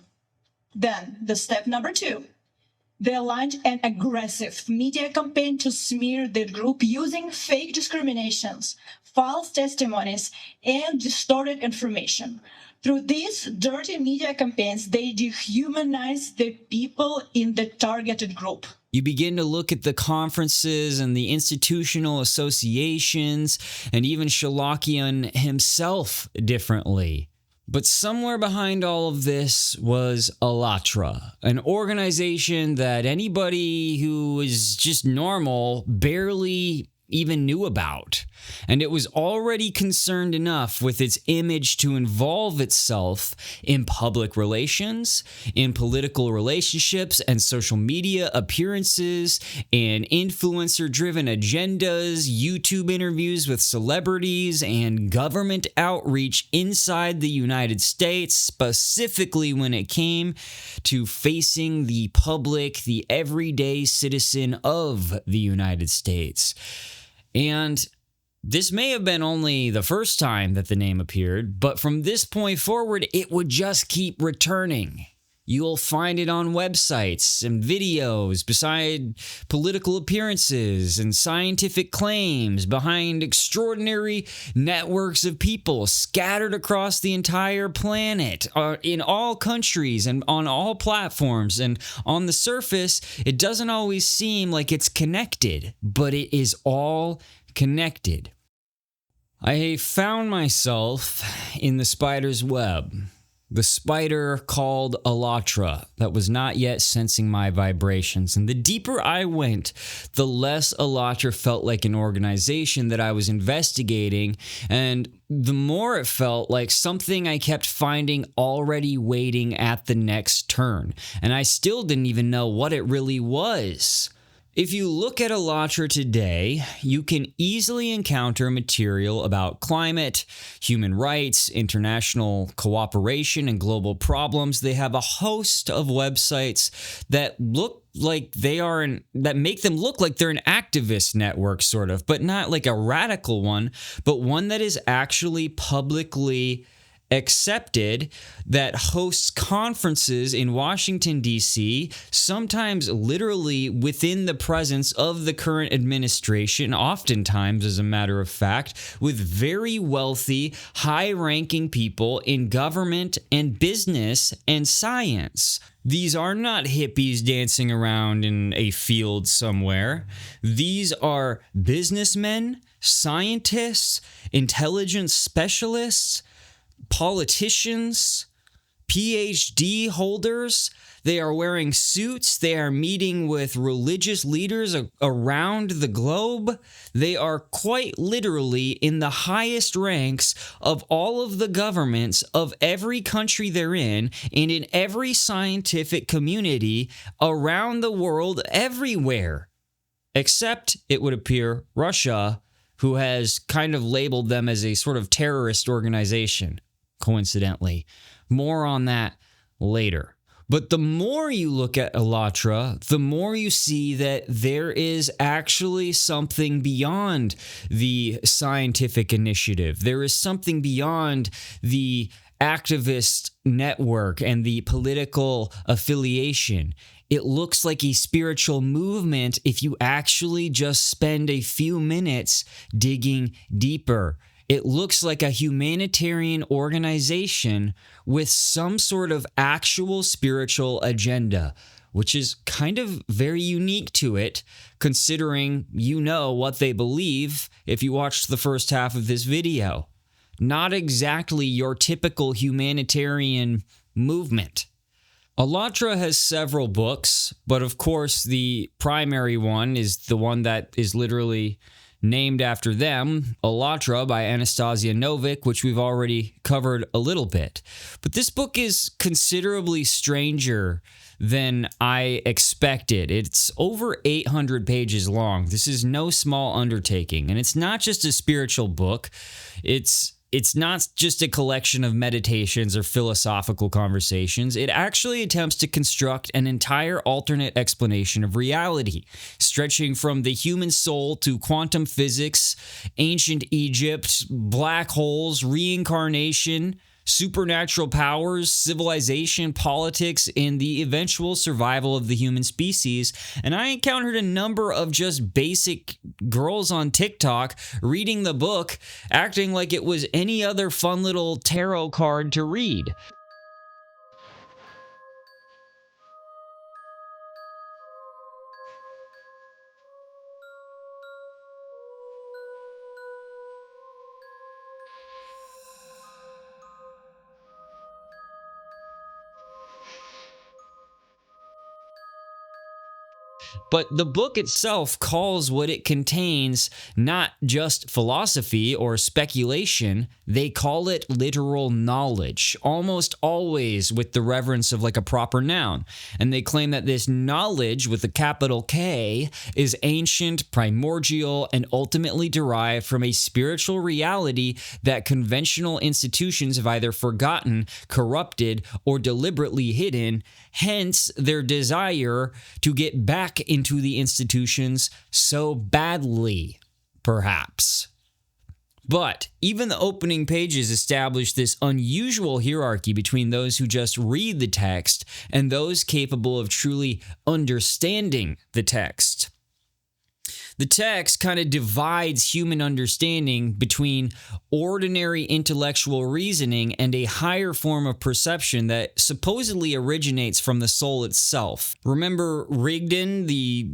Then, the step number 2. They launched an aggressive media campaign to smear the group using fake discriminations, false testimonies, and distorted information. Through these dirty media campaigns, they dehumanize the people in the targeted group. You begin to look at the conferences and the institutional associations and even Shalakian himself differently. But somewhere behind all of this was AllatRa, an organization that anybody who is just normal barely even knew about. And it was already concerned enough with its image to involve itself in public relations, in political relationships and social media appearances, and influencer-driven agendas, YouTube interviews with celebrities, and government outreach inside the United States, specifically when it came to facing the public, the everyday citizen of the United States. And this may have been only the first time that the name appeared, but from this point forward, it would just keep returning. You'll find it on websites and videos, beside political appearances and scientific claims, behind extraordinary networks of people scattered across the entire planet, in all countries and on all platforms. And on the surface, it doesn't always seem like it's connected, but it is all connected. I found myself in the spider's web, the spider called AllatRa that was not yet sensing my vibrations. And the deeper I went, the less AllatRa felt like an organization that I was investigating, and the more it felt like something I kept finding already waiting at the next turn. And I still didn't even know what it really was. If you look at AllatRa today, you can easily encounter material about climate, human rights, international cooperation, and global problems. They have a host of websites that make them look like they're an activist network, sort of, but not like a radical one, but one that is actually publicly accepted, that hosts conferences in Washington, D.C., sometimes literally within the presence of the current administration, oftentimes, as a matter of fact, with very wealthy, high-ranking people in government and business and science. These are not hippies dancing around in a field somewhere. These are businessmen, scientists, intelligence specialists, politicians, PhD holders. They are wearing suits. They are meeting with religious leaders around the globe. They are quite literally in the highest ranks of all of the governments of every country they're in, and in every scientific community around the world, everywhere. Except, it would appear, Russia, who has kind of labeled them as a sort of terrorist organization. Coincidentally. More on that later. But the more you look at AllatRa, the more you see that there is actually something beyond the scientific initiative. There is something beyond the activist network and the political affiliation. It looks like a spiritual movement if you actually just spend a few minutes digging deeper. It looks like a humanitarian organization with some sort of actual spiritual agenda, which is kind of very unique to it, considering you know what they believe if you watched the first half of this video. Not exactly your typical humanitarian movement. AllatRa has several books, but of course the primary one is the one that is literally named after them, AllatRa by Anastasia Novik, which we've already covered a little bit. But this book is considerably stranger than I expected. It's over 800 pages long. This is no small undertaking, and it's not just a spiritual book. It's not just a collection of meditations or philosophical conversations. It actually attempts to construct an entire alternate explanation of reality, stretching from the human soul to quantum physics, ancient Egypt, black holes, reincarnation, supernatural powers, civilization, politics, and the eventual survival of the human species. And I encountered a number of just basic girls on TikTok reading the book, acting like it was any other fun little tarot card to read. But the book itself calls what it contains not just philosophy or speculation, they call it literal knowledge, almost always with the reverence of like a proper noun. And they claim that this knowledge with a capital K is ancient, primordial, and ultimately derived from a spiritual reality that conventional institutions have either forgotten, corrupted, or deliberately hidden, hence their desire to get back into the institutions so badly, perhaps. But even the opening pages establish this unusual hierarchy between those who just read the text and those capable of truly understanding the text. The text kind of divides human understanding between ordinary intellectual reasoning and a higher form of perception that supposedly originates from the soul itself. Remember Rigdon, the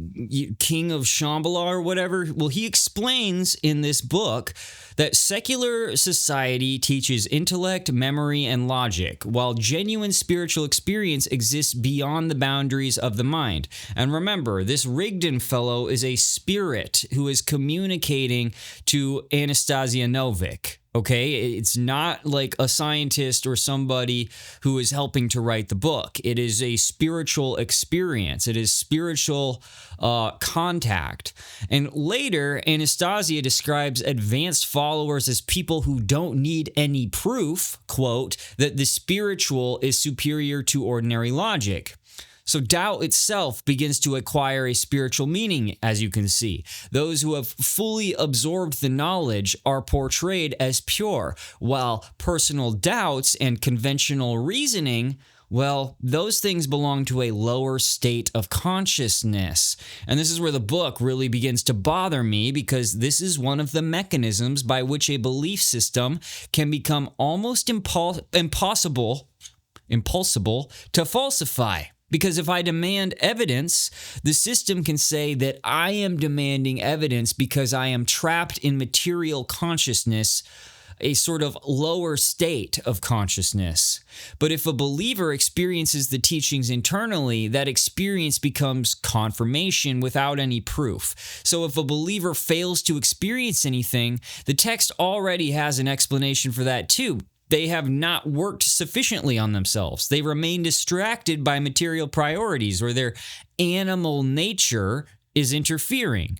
king of Shambhala or whatever? Well, he explains in this book that secular society teaches intellect, memory, and logic, while genuine spiritual experience exists beyond the boundaries of the mind. And remember, this Rigdon fellow is a spirit who is communicating to Anastasia Novik. Okay, it's not like a scientist or somebody who is helping to write the book. It is a spiritual experience. It is spiritual contact. And later, Anastasia describes advanced followers as people who don't need any proof, quote, that the spiritual is superior to ordinary logic. So doubt itself begins to acquire a spiritual meaning, as you can see. Those who have fully absorbed the knowledge are portrayed as pure, while personal doubts and conventional reasoning, well, those things belong to a lower state of consciousness. And this is where the book really begins to bother me, because this is one of the mechanisms by which a belief system can become almost impossible to falsify. Because if I demand evidence, the system can say that I am demanding evidence because I am trapped in material consciousness, a sort of lower state of consciousness. But if a believer experiences the teachings internally, that experience becomes confirmation without any proof. So if a believer fails to experience anything, the text already has an explanation for that too. They have not worked sufficiently on themselves. They remain distracted by material priorities, or their animal nature is interfering.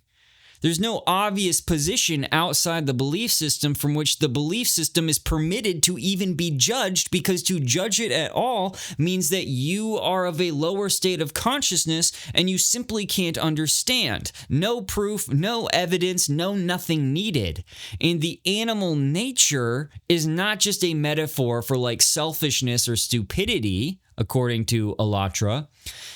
There's no obvious position outside the belief system from which the belief system is permitted to even be judged, because to judge it at all means that you are of a lower state of consciousness and you simply can't understand. No proof, no evidence, no nothing needed. And the animal nature is not just a metaphor for like selfishness or stupidity, according to AllatRa.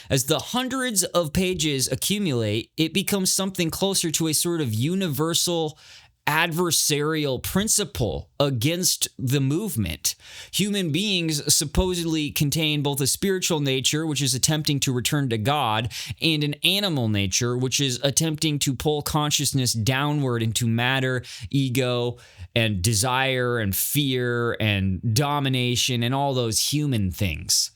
As the hundreds of pages accumulate, it becomes something closer to a sort of universal adversarial principle against the movement. Human beings supposedly contain both a spiritual nature, which is attempting to return to God, and an animal nature, which is attempting to pull consciousness downward into matter, ego, and desire, and fear, and domination, and all those human things.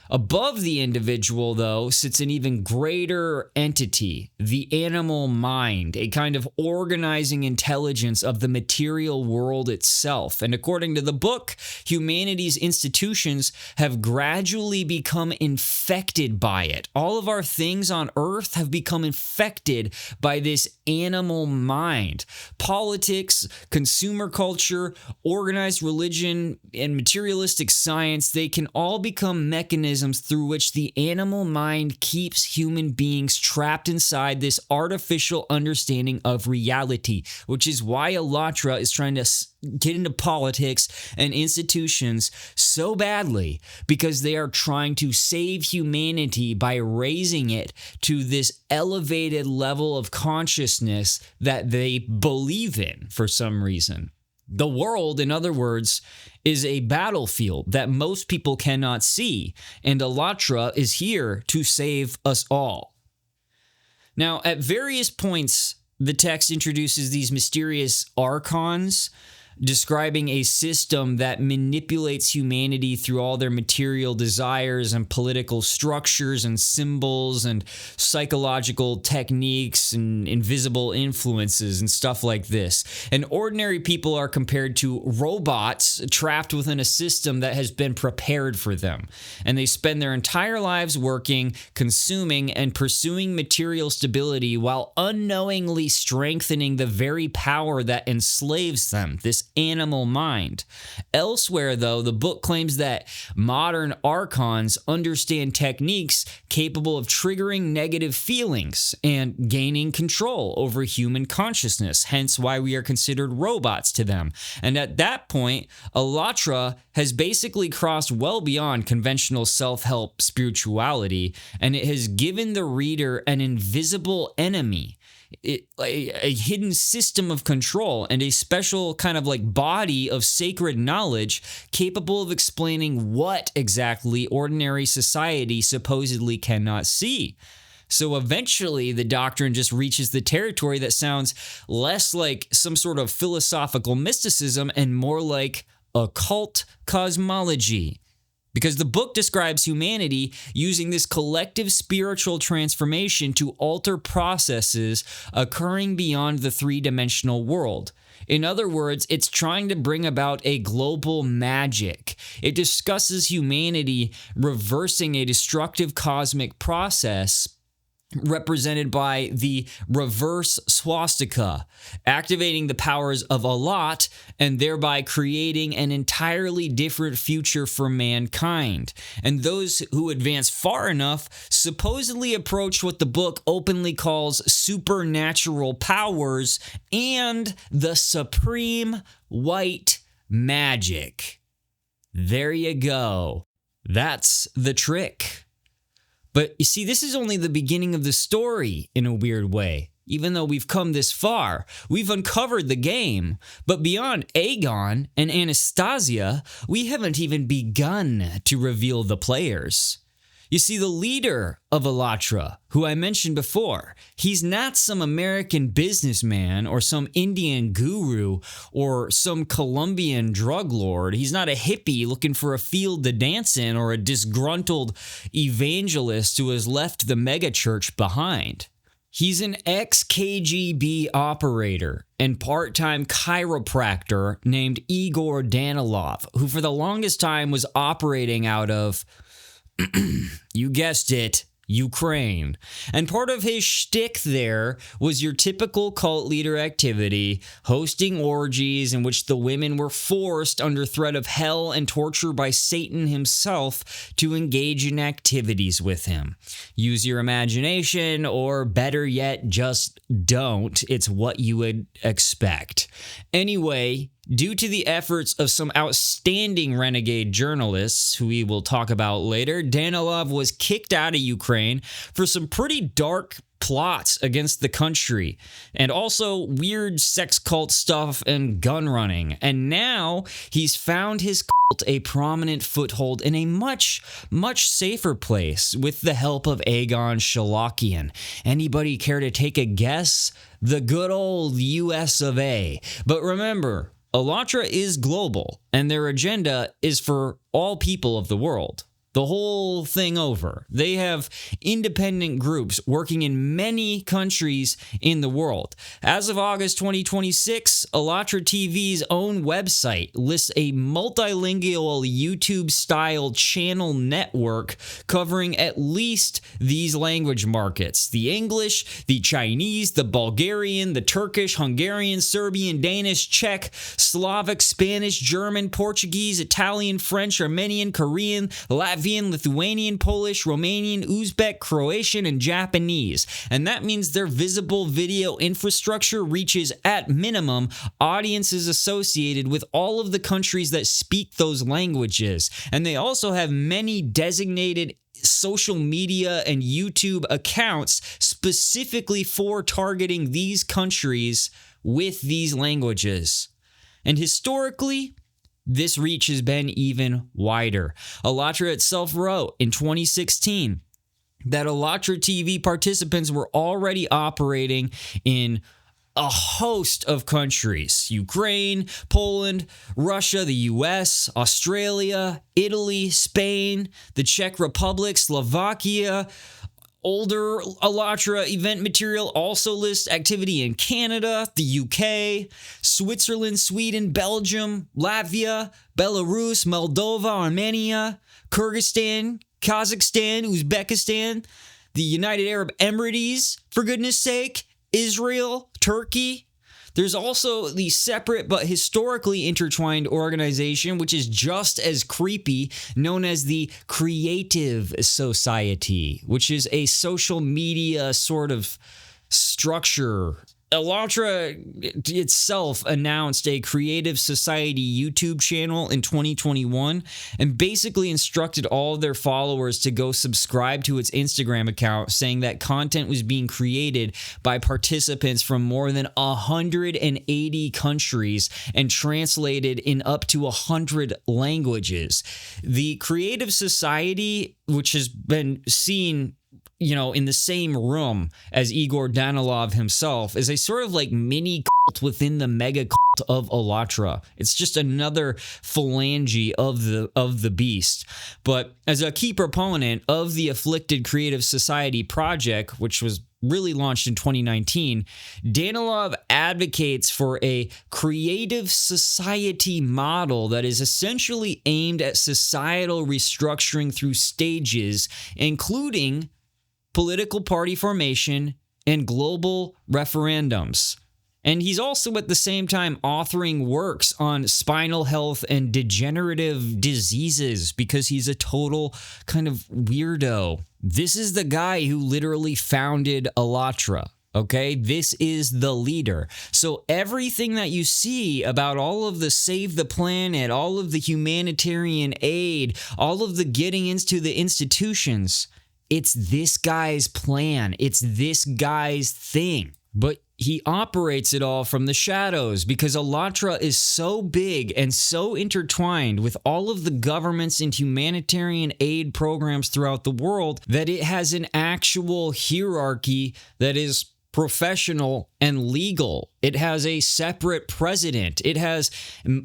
Above the individual, though, sits an even greater entity, the animal mind, a kind of organizing intelligence of the material world itself. And according to the book, humanity's institutions have gradually become infected by it. All of our things on earth have become infected by this animal mind. Politics, consumer culture, organized religion, and materialistic science, they can all become mechanisms through which the animal mind keeps human beings trapped inside this artificial understanding of reality, which is why AllatRa is trying to get into politics and institutions so badly, because they are trying to save humanity by raising it to this elevated level of consciousness that they believe in for some reason. The world, in other words, is a battlefield that most people cannot see, and AllatRa is here to save us all. Now, at various points, the text introduces these mysterious archons, describing a system that manipulates humanity through all their material desires and political structures and symbols and psychological techniques and invisible influences and stuff like this. And ordinary people are compared to robots trapped within a system that has been prepared for them. And they spend their entire lives working, consuming, and pursuing material stability while unknowingly strengthening the very power that enslaves them, this animal mind. Elsewhere, though, the book claims that modern archons understand techniques capable of triggering negative feelings and gaining control over human consciousness, hence why we are considered robots to them. And at that point, AllatRa has basically crossed well beyond conventional self-help spirituality, and it has given the reader an invisible enemy, a hidden system of control, and a special kind of like body of sacred knowledge capable of explaining what exactly ordinary society supposedly cannot see. So eventually the doctrine just reaches the territory that sounds less like some sort of philosophical mysticism and more like occult cosmology. Because the book describes humanity using this collective spiritual transformation to alter processes occurring beyond the three-dimensional world. In other words, it's trying to bring about a global magic. It discusses humanity reversing a destructive cosmic process represented by the reverse swastika, activating the powers of Allat and thereby creating an entirely different future for mankind. And those who advance far enough supposedly approach what the book openly calls supernatural powers and the supreme white magic. There you go. That's the trick. But you see, this is only the beginning of the story in a weird way. Even though we've come this far, we've uncovered the game. But beyond Aegon and Anastasia, we haven't even begun to reveal the players. You see, the leader of AllatRa, who I mentioned before, he's not some American businessman or some Indian guru or some Colombian drug lord. He's not a hippie looking for a field to dance in or a disgruntled evangelist who has left the megachurch behind. He's an ex-KGB operator and part-time chiropractor named Igor Danilov, who for the longest time was operating out of you guessed it, Ukraine. And part of his shtick there was your typical cult leader activity, hosting orgies in which the women were forced under threat of hell and torture by Satan himself to engage in activities with him. Use your imagination, or better yet, just don't. It's what you would expect. Anyway, due to the efforts of some outstanding renegade journalists, who we will talk about later, Danilov was kicked out of Ukraine for some pretty dark plots against the country, and also weird sex cult stuff and gun running. And now he's found his cult a prominent foothold in a much, much safer place with the help of Aegon Shalakian. Anybody care to take a guess? The good old US of A. But remember, AllatRa is global, and their agenda is for all people of the world. The whole thing over. They have independent groups working in many countries in the world. As of August 2026, AllatRa TV's own website lists a multilingual YouTube-style channel network covering at least these language markets: the English, the Chinese, the Bulgarian, the Turkish, Hungarian, Serbian, Danish, Czech, Slavic, Spanish, German, Portuguese, Italian, French, Armenian, Korean, Latvian, Lithuanian, Polish, Romanian, Uzbek, Croatian, and Japanese. And that means their visible video infrastructure reaches, at minimum, audiences associated with all of the countries that speak those languages. And they also have many designated social media and YouTube accounts specifically for targeting these countries with these languages. And historically, this reach has been even wider. AllatRa itself wrote in 2016 that AllatRa TV participants were already operating in a host of countries: Ukraine, Poland, Russia, the US, Australia, Italy, Spain, the Czech Republic, Slovakia. Older AllatRa event material also lists activity in Canada, the UK, Switzerland, Sweden, Belgium, Latvia, Belarus, Moldova, Armenia, Kyrgyzstan, Kazakhstan, Uzbekistan, the United Arab Emirates, for goodness sake, Israel, Turkey. There's also the separate but historically intertwined organization, which is just as creepy, known as the Creative Society, which is a social media sort of structure. AllatRa itself announced a Creative Society YouTube channel in 2021 and basically instructed all of their followers to go subscribe to its Instagram account, saying that content was being created by participants from more than 180 countries and translated in up to 100 languages. The Creative Society, which has been seen in the same room as Igor Danilov himself, is a sort of like mini cult within the mega cult of AllatRa. It's just another phalange of the beast. But as a key proponent of the Afflicted Creative Society project, which was really launched in 2019, Danilov advocates for a creative society model that is essentially aimed at societal restructuring through stages, including political party formation, and global referendums. And he's also at the same time authoring works on spinal health and degenerative diseases because he's a total kind of weirdo. This is the guy who literally founded AllatRa. Okay, this is the leader. So everything that you see about all of the Save the Planet, all of the humanitarian aid, all of the getting into the institutions, it's this guy's plan. It's this guy's thing. But he operates it all from the shadows because AllatRa is so big and so intertwined with all of the governments and humanitarian aid programs throughout the world that it has an actual hierarchy that is professional and legal. It has a separate president. It has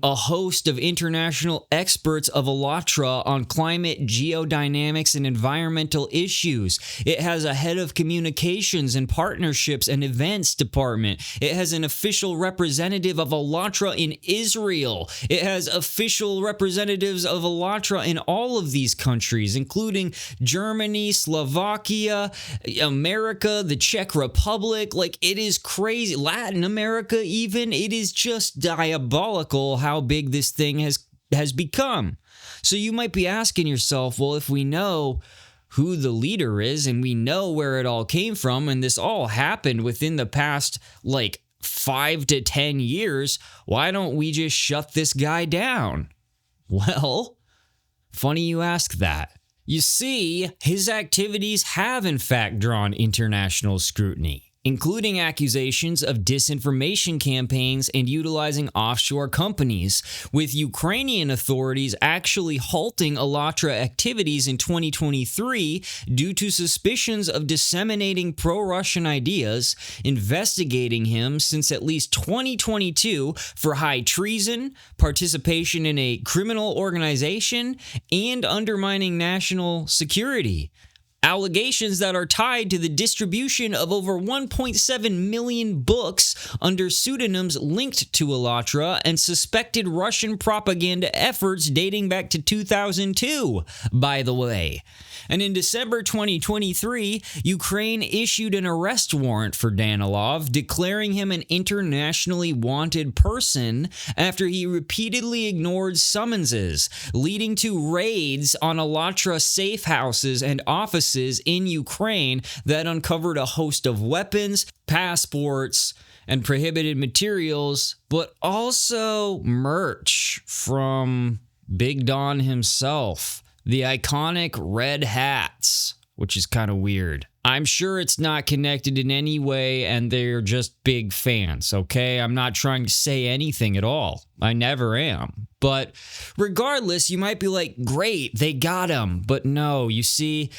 a host of international experts of AllatRa on climate, geodynamics, and environmental issues. It has a head of communications and partnerships and events department. It has an official representative of AllatRa in Israel. It has official representatives of AllatRa in all of these countries, including Germany, Slovakia, America, the Czech Republic. Like, it is crazy. Latin America even. It is just diabolical how big this thing has become. So you might be asking yourself, well, if we know who the leader is and we know where it all came from and this all happened within the past 5 to 10 years, why don't we just shut this guy down? Well, funny you ask that. You see, his activities have in fact drawn international scrutiny, including accusations of disinformation campaigns and utilizing offshore companies, with Ukrainian authorities actually halting AllatRa activities in 2023 due to suspicions of disseminating pro-Russian ideas, investigating him since at least 2022 for high treason, participation in a criminal organization, and undermining national security. Allegations that are tied to the distribution of over 1.7 million books under pseudonyms linked to AllatRa and suspected Russian propaganda efforts dating back to 2002, by the way. And in December 2023, Ukraine issued an arrest warrant for Danilov, declaring him an internationally wanted person after he repeatedly ignored summonses, leading to raids on AllatRa safe houses and offices in Ukraine that uncovered a host of weapons, passports, and prohibited materials, but also merch from Big Don himself. The iconic red hats, which is kind of weird. I'm sure it's not connected in any way and they're just big fans, okay? I'm not trying to say anything at all. I never am. But regardless, you might be like, great, they got him. But no, you see,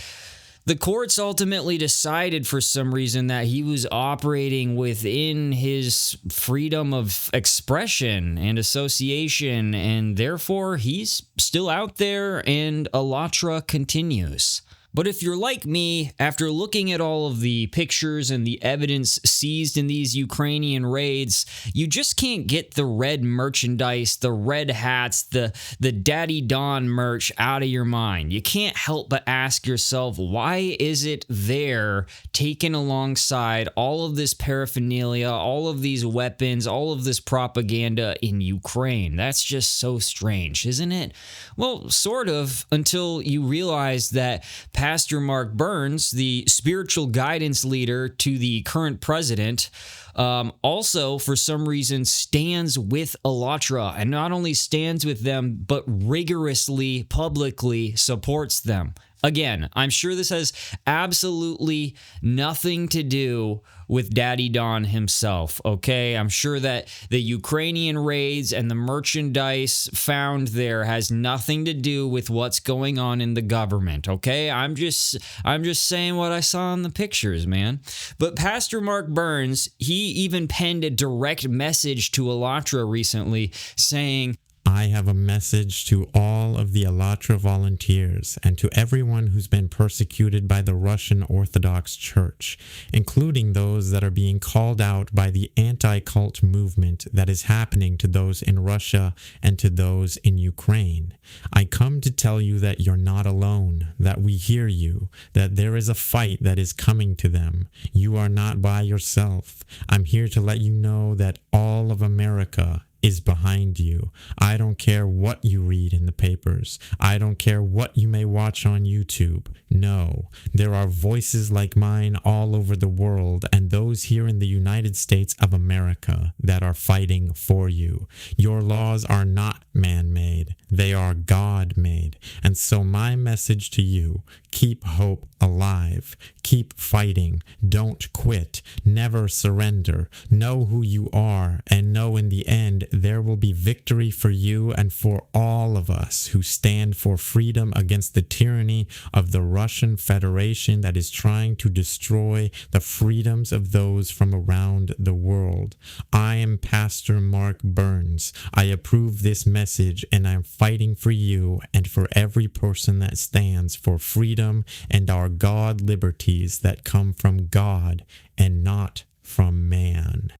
The courts ultimately decided for some reason that he was operating within his freedom of expression and association, and therefore he's still out there and AllatRa continues. But if you're like me, after looking at all of the pictures and the evidence seized in these Ukrainian raids, you just can't get the red merchandise, the red hats, the Daddy Don merch out of your mind. You can't help but ask yourself, why is it there taken alongside all of this paraphernalia, all of these weapons, all of this propaganda in Ukraine? That's just so strange, isn't it? Well, sort of, until you realize that Pastor Mark Burns, the spiritual guidance leader to the current president, also for some reason stands with AllatRa, and not only stands with them, but rigorously, publicly supports them. Again, I'm sure this has absolutely nothing to do with Daddy Don himself, okay? I'm sure that the Ukrainian raids and the merchandise found there has nothing to do with what's going on in the government, okay? I'm just saying what I saw in the pictures, man. But Pastor Mark Burns, he even penned a direct message to AllatRa recently saying, I have a message to all of the AllatRa volunteers and to everyone who's been persecuted by the Russian Orthodox Church, including those that are being called out by the anti-cult movement that is happening to those in Russia and to those in Ukraine. I come to tell you that you're not alone, that we hear you, that there is a fight that is coming to them. You are not by yourself. I'm here to let you know that all of America is behind you. I don't care what you read in the papers. I don't care what you may watch on YouTube. No, there are voices like mine all over the world, and those here in the United States of America that are fighting for you. Your laws are not man-made. They are God-made. And so my message to you, keep hope alive. Keep fighting. Don't quit. Never surrender. Know who you are, and know in the end there will be victory for you and for all of us who stand for freedom against the tyranny of the Russian Federation that is trying to destroy the freedoms of those from around the world. I am Pastor Mark Burns. I approve this message, and I'm fighting for you and for every person that stands for freedom and our God liberties that come from God and not from man.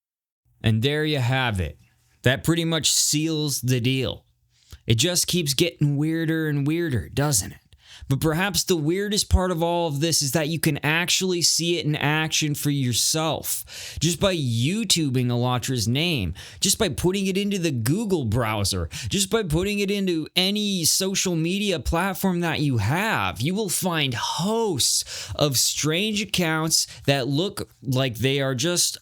And there you have it. That pretty much seals the deal. It just keeps getting weirder and weirder, doesn't it? But perhaps the weirdest part of all of this is that you can actually see it in action for yourself. Just by YouTubing AllatRa's name, just by putting it into the Google browser, just by putting it into any social media platform that you have, you will find hosts of strange accounts that look like they are just,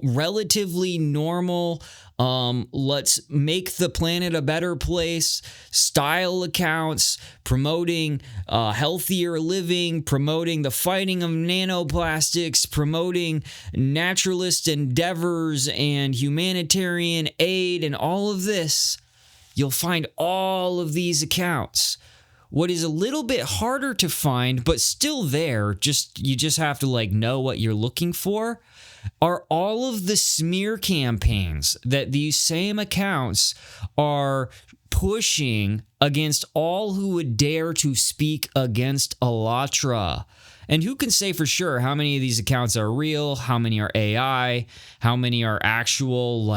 relatively normal, let's make the planet a better place style accounts promoting healthier living, promoting the fighting of nanoplastics, promoting naturalist endeavors and humanitarian aid and all of this. You'll find all of these accounts. What is a little bit harder to find, but still there, you just have to know what you're looking for, are all of the smear campaigns that these same accounts are pushing against all who would dare to speak against AllatRa. And who can say for sure how many of these accounts are real, how many are AI, how many are actual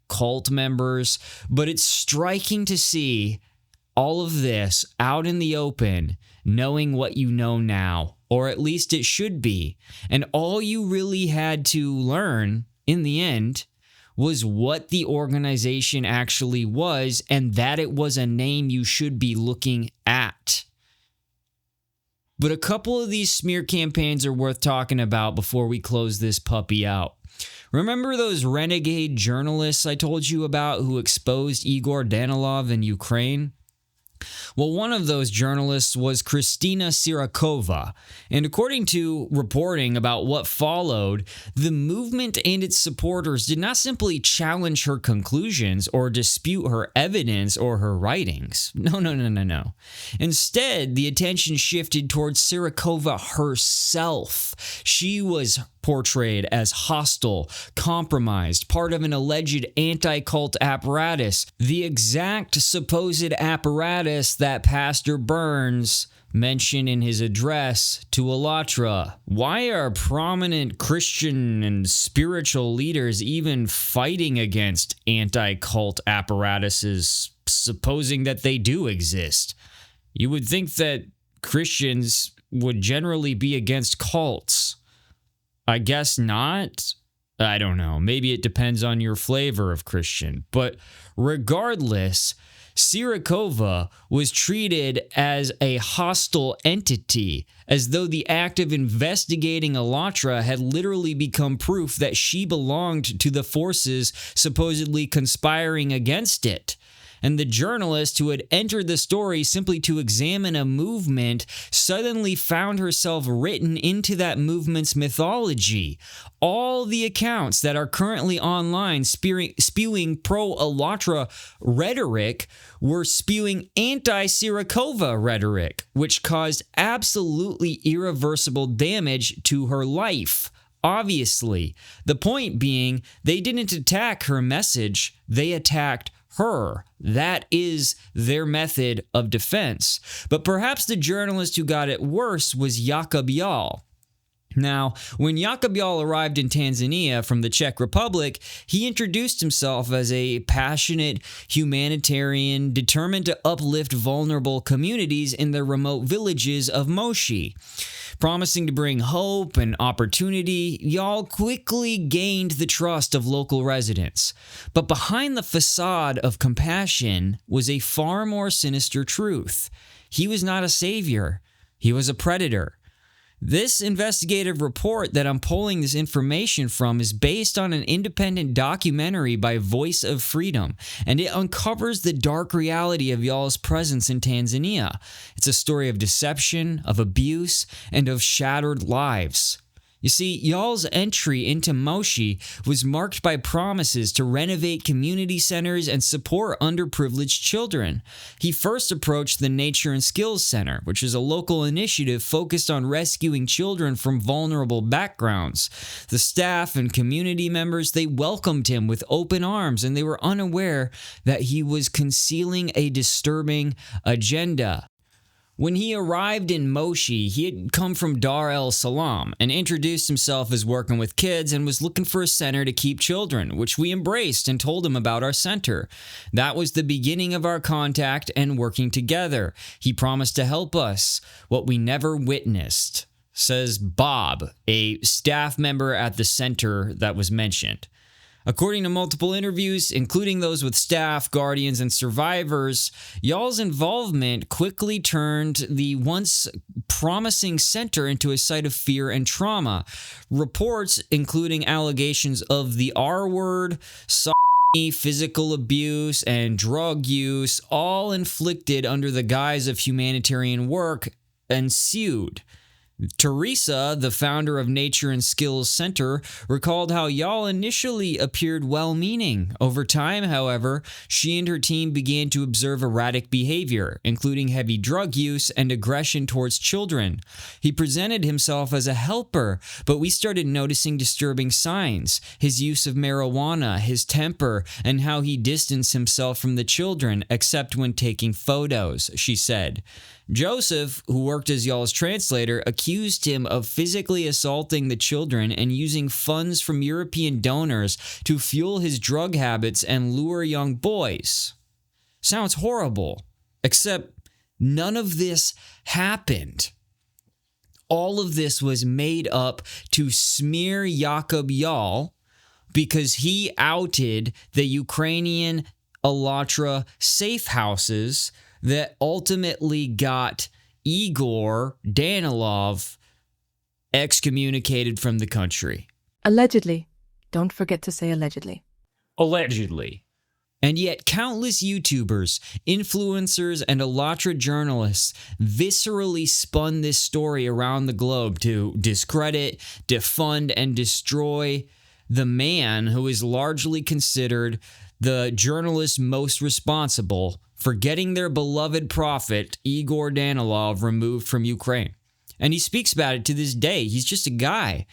cult members, but it's striking to see all of this out in the open, knowing what you know now, or at least it should be. And all you really had to learn in the end was what the organization actually was, and that it was a name you should be looking at. But a couple of these smear campaigns are worth talking about before we close this puppy out. Remember those renegade journalists I told you about who exposed Igor Danilov in Ukraine? Well, one of those journalists was Kristina Sirakova, and according to reporting about what followed, the movement and its supporters did not simply challenge her conclusions or dispute her evidence or her writings. No. Instead, the attention shifted towards Sirakova herself. She was portrayed as hostile, compromised, part of an alleged anti-cult apparatus, the exact supposed apparatus that Pastor Burns mentioned in his address to AllatRa. Why are prominent Christian and spiritual leaders even fighting against anti-cult apparatuses, supposing that they do exist? You would think that Christians would generally be against cults. I guess not. I don't know. Maybe it depends on your flavor of Christian. But regardless, Sirakova was treated as a hostile entity, as though the act of investigating AllatRa had literally become proof that she belonged to the forces supposedly conspiring against it. And the journalist who had entered the story simply to examine a movement suddenly found herself written into that movement's mythology. All the accounts that are currently online spewing pro-AllatRa rhetoric were spewing anti-Sirakova rhetoric, which caused absolutely irreversible damage to her life. Obviously, the point being, they didn't attack her message, they attacked her. That is their method of defense. But perhaps the journalist who got it worse was Jakub Jal. Now, when Jakub Jal arrived in Tanzania from the Czech Republic, he introduced himself as a passionate humanitarian determined to uplift vulnerable communities in the remote villages of Moshi. Promising to bring hope and opportunity, Jal quickly gained the trust of local residents. But behind the facade of compassion was a far more sinister truth. He was not a savior. He was a predator. This investigative report that I'm pulling this information from is based on an independent documentary by Voice of Freedom, and it uncovers the dark reality of Jal's presence in Tanzania. It's a story of deception, of abuse, and of shattered lives. You see, Jal's entry into Moshi was marked by promises to renovate community centers and support underprivileged children. He first approached the Nature and Skills Center, which is a local initiative focused on rescuing children from vulnerable backgrounds. The staff and community members, they welcomed him with open arms, and they were unaware that he was concealing a disturbing agenda. When he arrived in Moshi, he had come from Dar es Salaam and introduced himself as working with kids and was looking for a center to keep children, which we embraced and told him about our center. That was the beginning of our contact and working together. He promised to help us, what we never witnessed, says Bob, a staff member at the center that was mentioned. According to multiple interviews, including those with staff, guardians, and survivors, Jal's involvement quickly turned the once promising center into a site of fear and trauma. Reports, including allegations of the R word, physical abuse, and drug use, all inflicted under the guise of humanitarian work, ensued. Teresa, the founder of Nature and Skills Center, recalled how Jal initially appeared well-meaning. Over time, however, she and her team began to observe erratic behavior, including heavy drug use and aggression towards children. He presented himself as a helper, but we started noticing disturbing signs: his use of marijuana, his temper, and how he distanced himself from the children, except when taking photos, she said. Joseph, who worked as Jal's translator, accused him of physically assaulting the children and using funds from European donors to fuel his drug habits and lure young boys. Sounds horrible, except none of this happened. All of this was made up to smear Jakub Jal because he outed the Ukrainian AllatRa safe houses that ultimately got Igor Danilov excommunicated from the country. Allegedly. Don't forget to say allegedly. Allegedly. And yet countless YouTubers, influencers, and AllatRa journalists viscerally spun this story around the globe to discredit, defund, and destroy the man who is largely considered the journalist most responsible for getting their beloved prophet Igor Danilov removed from Ukraine. And he speaks about it to this day. He's just a guy.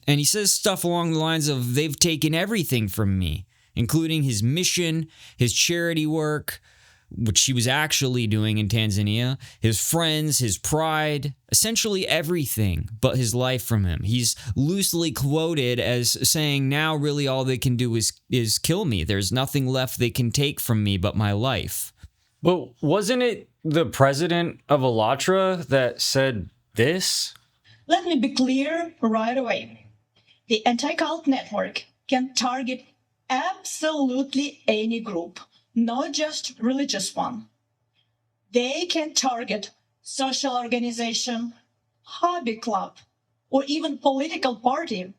And he says stuff along the lines of, they've taken everything from me, including his mission, his charity work, which he was actually doing in Tanzania, his friends, his pride, essentially everything but his life from him. He's loosely quoted as saying, now really all they can do is kill me. There's nothing left they can take from me but my life. But wasn't it the president of AllatRa that said this? Let me be clear right away. The anti-cult network can target absolutely any group, not just religious one. They can target social organization, hobby club, or even political party.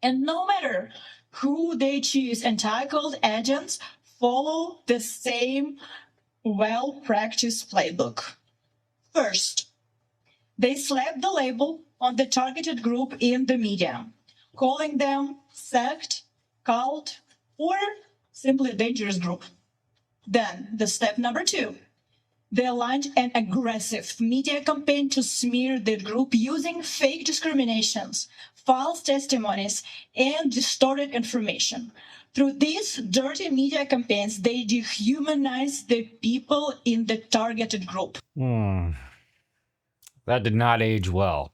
And no matter who they choose, anti-cult agents follow the same well-practiced playbook. First, they slap the label on the targeted group in the media, calling them sect, cult, or simply dangerous group. Then, the step number 2, they launched an aggressive media campaign to smear the group using fake discriminations, false testimonies, and distorted information. Through these dirty media campaigns, they dehumanize the people in the targeted group. That did not age well.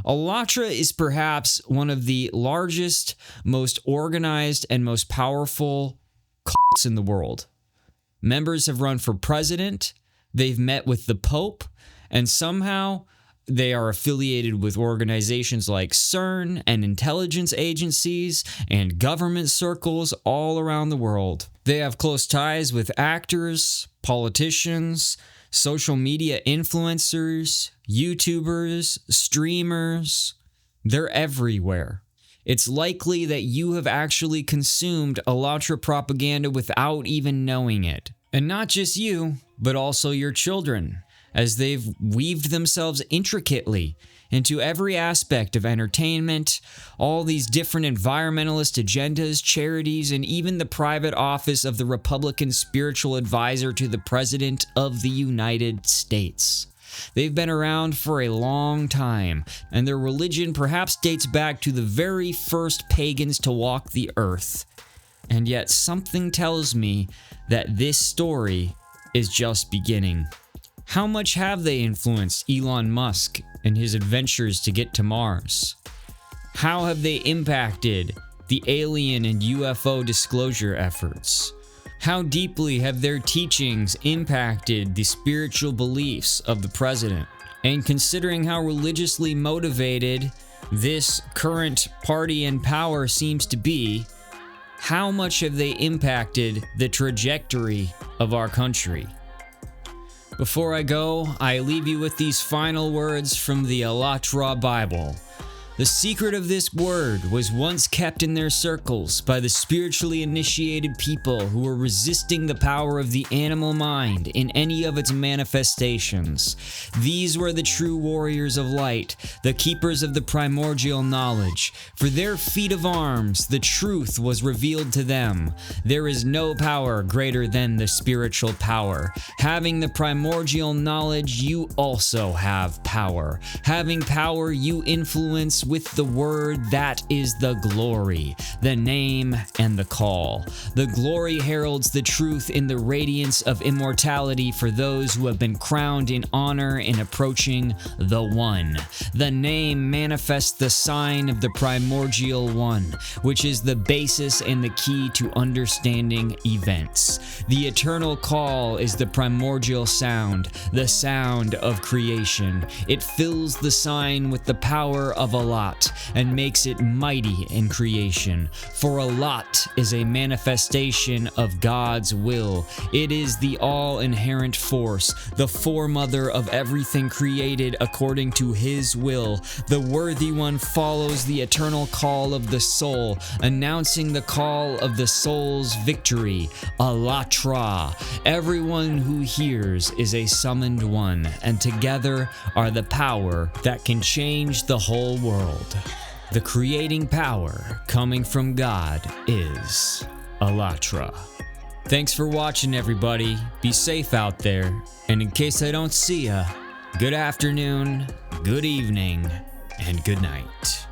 AllatRa is perhaps one of the largest, most organized, and most powerful cults in the world. Members have run for president, they've met with the Pope, and somehow they are affiliated with organizations like CERN and intelligence agencies and government circles all around the world. They have close ties with actors, politicians, social media influencers, YouTubers, streamers. They're everywhere. It's likely that you have actually consumed AllatRa propaganda without even knowing it. And not just you, but also your children, as they've weaved themselves intricately into every aspect of entertainment, all these different environmentalist agendas, charities, and even the private office of the Republican spiritual advisor to the President of the United States. They've been around for a long time, and their religion perhaps dates back to the very first pagans to walk the earth. And yet something tells me that this story is just beginning. How much have they influenced Elon Musk and his adventures to get to Mars? How have they impacted the alien and UFO disclosure efforts? How deeply have their teachings impacted the spiritual beliefs of the president? And considering how religiously motivated this current party in power seems to be, how much have they impacted the trajectory of our country? Before I go, I leave you with these final words from the AllatRa Bible. The secret of this word was once kept in their circles by the spiritually initiated people who were resisting the power of the animal mind in any of its manifestations. These were the true warriors of light, the keepers of the primordial knowledge. For their feat of arms, the truth was revealed to them. There is no power greater than the spiritual power. Having the primordial knowledge, you also have power. Having power, you influence with the word that is the glory, the name, and the call. The glory heralds the truth in the radiance of immortality for those who have been crowned in honor in approaching the One. The name manifests the sign of the primordial one, which is the basis and the key to understanding events. The eternal call is the primordial sound, the sound of creation. It fills the sign with the power of Allat, and makes it mighty in creation. For Allat is a manifestation of God's will. It is the all-inherent force, the foremother of everything created according to his will. The worthy one follows the eternal call of the soul, announcing the call of the soul's victory. AllatRa. Everyone who hears is a summoned one, and together are the power that can change the whole world. The creating power coming from God is AllatRa. Thanks for watching, everybody. Be safe out there, and in case I don't see ya, good afternoon, good evening, and good night.